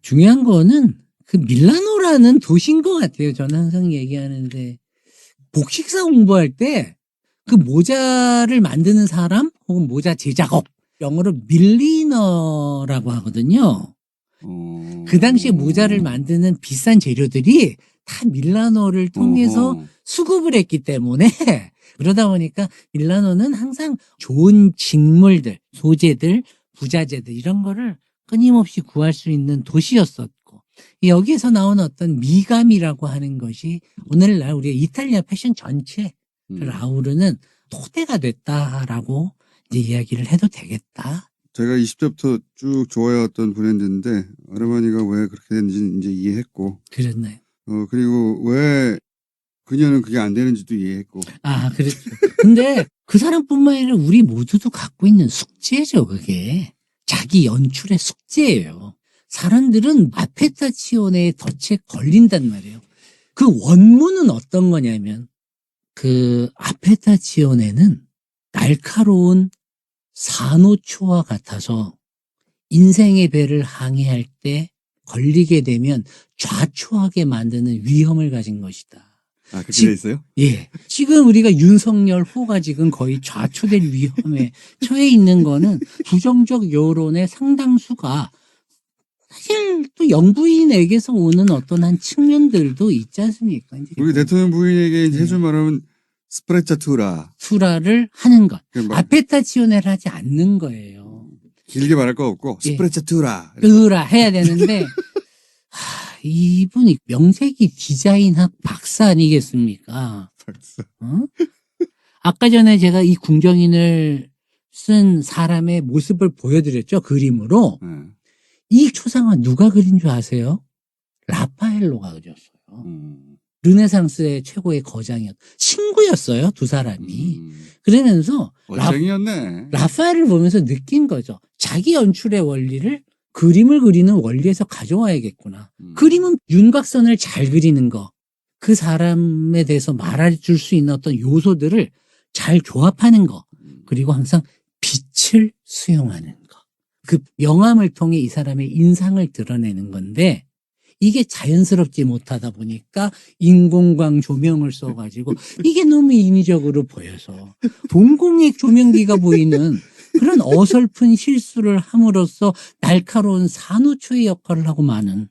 중요한 거는 그 밀라노라는 도시인 것 같아요. 저는 항상 얘기하는데 복식사 홍보할 때 그 모자를 만드는 사람 혹은 모자 제작업 영어로 밀리너라고 하거든요. 그 당시에 모자를 만드는 비싼 재료들이 다 밀라노를 통해서 수급을 했기 때문에 그러다 보니까 밀라노는 항상 좋은 직물들, 소재들, 부자재들 이런 거를 끊임없이 구할 수 있는 도시였었고 여기에서 나온 어떤 미감이라고 하는 것이 오늘날 우리의 이탈리아 패션 전체를 아우르는 토대가 됐다라고 이제 이야기를 해도 되겠다. 제가 20대부터 쭉 좋아해왔던 브랜드인데 아르마니가 왜 그렇게 됐는지 이제 이해했고. 그랬나요? 그리고 왜 그녀는 그게 안 되는지도 이해했고. 아, 그렇죠. 근데 그 사람뿐만 아니라 우리 모두도 갖고 있는 숙제죠, 그게. 자기 연출의 숙제예요. 사람들은 아페타치오네의 덫에 걸린단 말이에요. 그 원문은 어떤 거냐면 그 아페타치오네는 날카로운 산호초와 같아서 인생의 배를 항해할 때 걸리게 되면 좌초하게 만드는 위험을 가진 것이다. 아, 그렇게 돼 있어요? 예. 지금 우리가 윤석열 호가 지금 거의 좌초될 위험에 처해 있는 거는 부정적 여론의 상당수가 사실 또 영부인에게서 오는 어떤 한 측면들도 있지 않습니까? 이제 우리 대통령 부인에게 이제 해줄 말하면 스프레차투라. 수라를 하는 것. 뭐 아페타치오네를 하지 않는 거예요. 길게 말할 거 없고 예. 스프레차투라. 으라 해야 되는데 이분이 명색이 디자인학 박사 아니겠습니까? 박사. 아까 전에 제가 이 궁정인을 쓴 사람의 모습을 보여드렸죠. 그림으로. 네. 이 초상화 누가 그린 줄 아세요? 라파엘로가 그렸어요. 르네상스의 최고의 거장이었. 친구였어요. 두 사람이. 그러면서 멋쟁이였네. 라파엘을 보면서 느낀 거죠. 자기 연출의 원리를 그림을 그리는 원리에서 가져와야겠구나. 그림은 윤곽선을 잘 그리는 거. 그 사람에 대해서 말해줄 수 있는 어떤 요소들을 잘 조합하는 거. 그리고 항상 빛을 수용하는 거. 그 명암을 통해 이 사람의 인상을 드러내는 건데 이게 자연스럽지 못하다 보니까 인공광 조명을 써가지고 이게 너무 인위적으로 보여서 동공의 조명기가 보이는 그런 어설픈 실수를 함으로써 날카로운 산호초의 역할을 하고 마는.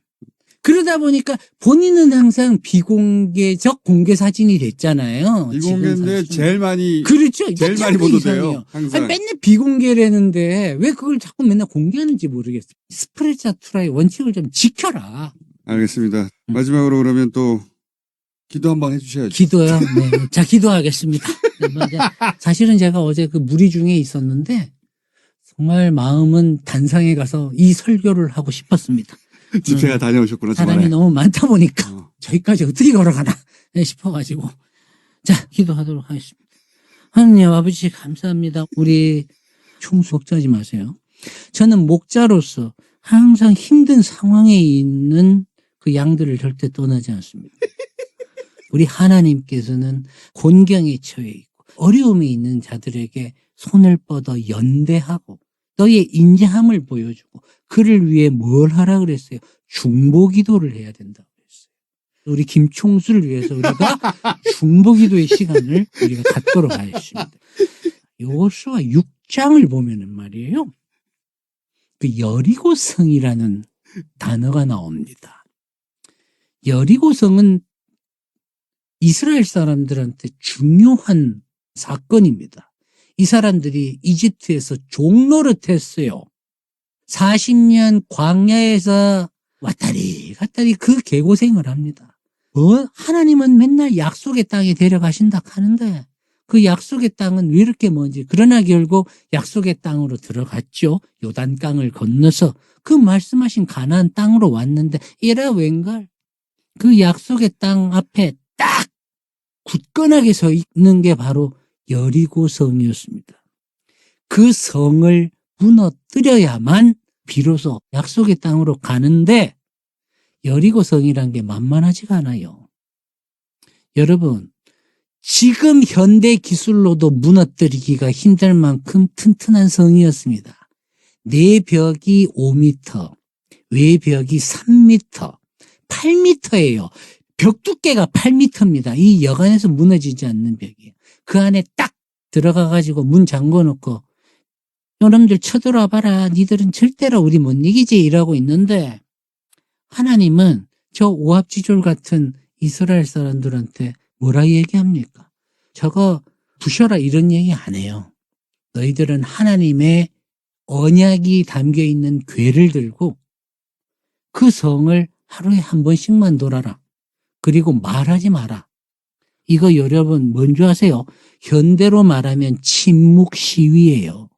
그러다 보니까 본인은 항상 비공개적 공개 사진이 됐잖아요. 비공개인데 제일 많이 그렇죠. 제일 많이 보도돼요. 항상. 아니, 맨날 비공개라는데 왜 그걸 자꾸 맨날 공개하는지 모르겠어요. 스프레자투라의 원칙을 좀 지켜라. 알겠습니다. 마지막으로 그러면 또 기도 한번 해주셔야죠. 기도요? 네. 자, 기도하겠습니다. 사실은 제가 어제 그 무리 중에 있었는데 정말 마음은 단상에 가서 이 설교를 하고 싶었습니다. 집회가 다녀오셨구나. 사람이 주말에. 너무 많다 보니까 저기까지 어떻게 걸어가나 싶어가지고 자, 기도하도록 하겠습니다. 하느님 아버지 감사합니다. 우리 총수 걱정하지 마세요. 저는 목자로서 항상 힘든 상황에 있는 그 양들을 절대 떠나지 않습니다. 우리 하나님께서는 곤경에 처해 있고 어려움에 있는 자들에게 손을 뻗어 연대하고 너의 인자함을 보여주고 그를 위해 뭘 하라 그랬어요? 중보기도를 해야 된다고 그랬어요. 우리 김총수를 위해서 우리가 중보기도의 시간을 우리가 갖도록 하겠습니다. 여호수아 6장을 보면은 말이에요. 그 여리고성이라는 단어가 나옵니다. 여리고성은 이스라엘 사람들한테 중요한 사건입니다. 이 사람들이 이집트에서 종노릇했어요. 40년 광야에서 왔다리 갔다리 그 개고생을 합니다. 하나님은 맨날 약속의 땅에 데려가신다 하는데 그 약속의 땅은 왜 이렇게 먼지? 그러나 결국 약속의 땅으로 들어갔죠. 요단강을 건너서 그 말씀하신 가나안 땅으로 왔는데 이라 웬걸? 그 약속의 땅 앞에 딱 굳건하게 서 있는 게 바로 여리고성이었습니다. 그 성을 무너뜨려야만 비로소 약속의 땅으로 가는데 여리고성이란 게 만만하지가 않아요. 여러분, 지금 현대 기술로도 무너뜨리기가 힘들 만큼 튼튼한 성이었습니다. 내벽이 5m, 외벽이 3m, 8m예요. 벽 두께가 8m입니다. 이 여간에서 무너지지 않는 벽이에요. 그 안에 딱 들어가가지고 문 잠궈놓고 여러분들 쳐들어와 봐라. 니들은 절대로 우리 못 이기지 이러고 있는데 하나님은 저 오합지졸 같은 이스라엘 사람들한테 뭐라 얘기합니까? 저거 부셔라 이런 얘기 안 해요. 너희들은 하나님의 언약이 담겨있는 궤를 들고 그 성을 하루에 한 번씩만 돌아라. 그리고 말하지 마라. 이거 여러분 뭔지 아세요? 현대로 말하면 침묵 시위예요.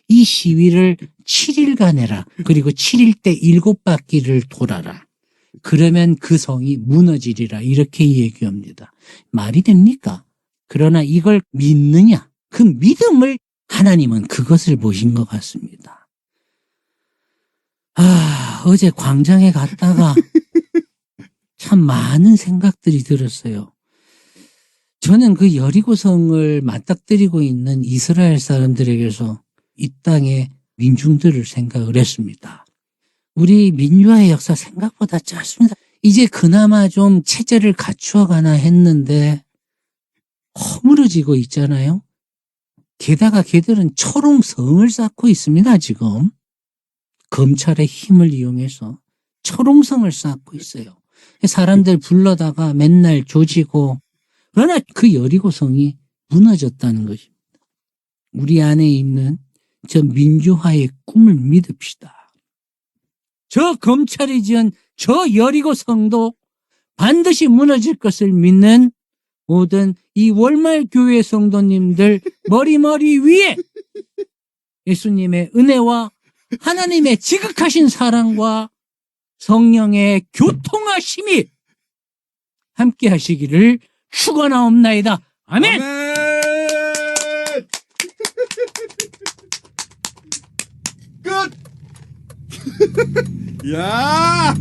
이 시위를 7일간 해라. 그리고 7일 때 7바퀴를 돌아라. 그러면 그 성이 무너지리라. 이렇게 얘기합니다. 말이 됩니까? 그러나 이걸 믿느냐? 그 믿음을 하나님은 그것을 보신 것 같습니다. 어제 광장에 갔다가 참 많은 생각들이 들었어요. 저는 그 여리고성을 맞닥뜨리고 있는 이스라엘 사람들에게서 이 땅의 민중들을 생각을 했습니다. 우리 민주화의 역사 생각보다 짧습니다. 이제 그나마 좀 체제를 갖추어가나 했는데 허물어지고 있잖아요. 게다가 걔들은 초롱성을 쌓고 있습니다. 지금 검찰의 힘을 이용해서 초롱성을 쌓고 있어요. 사람들 불러다가 맨날 조지고 그러나 그 여리고성이 무너졌다는 것입니다. 우리 안에 있는 저 민주화의 꿈을 믿읍시다. 저 검찰이 지은 저 여리고성도 반드시 무너질 것을 믿는 모든 이 월말교회 성도님들 머리 위에 예수님의 은혜와 하나님의 지극하신 사랑과 성령의 교통하심이 함께 하시기를 축원하옵나이다. 아멘. 아멘. 끝. 야.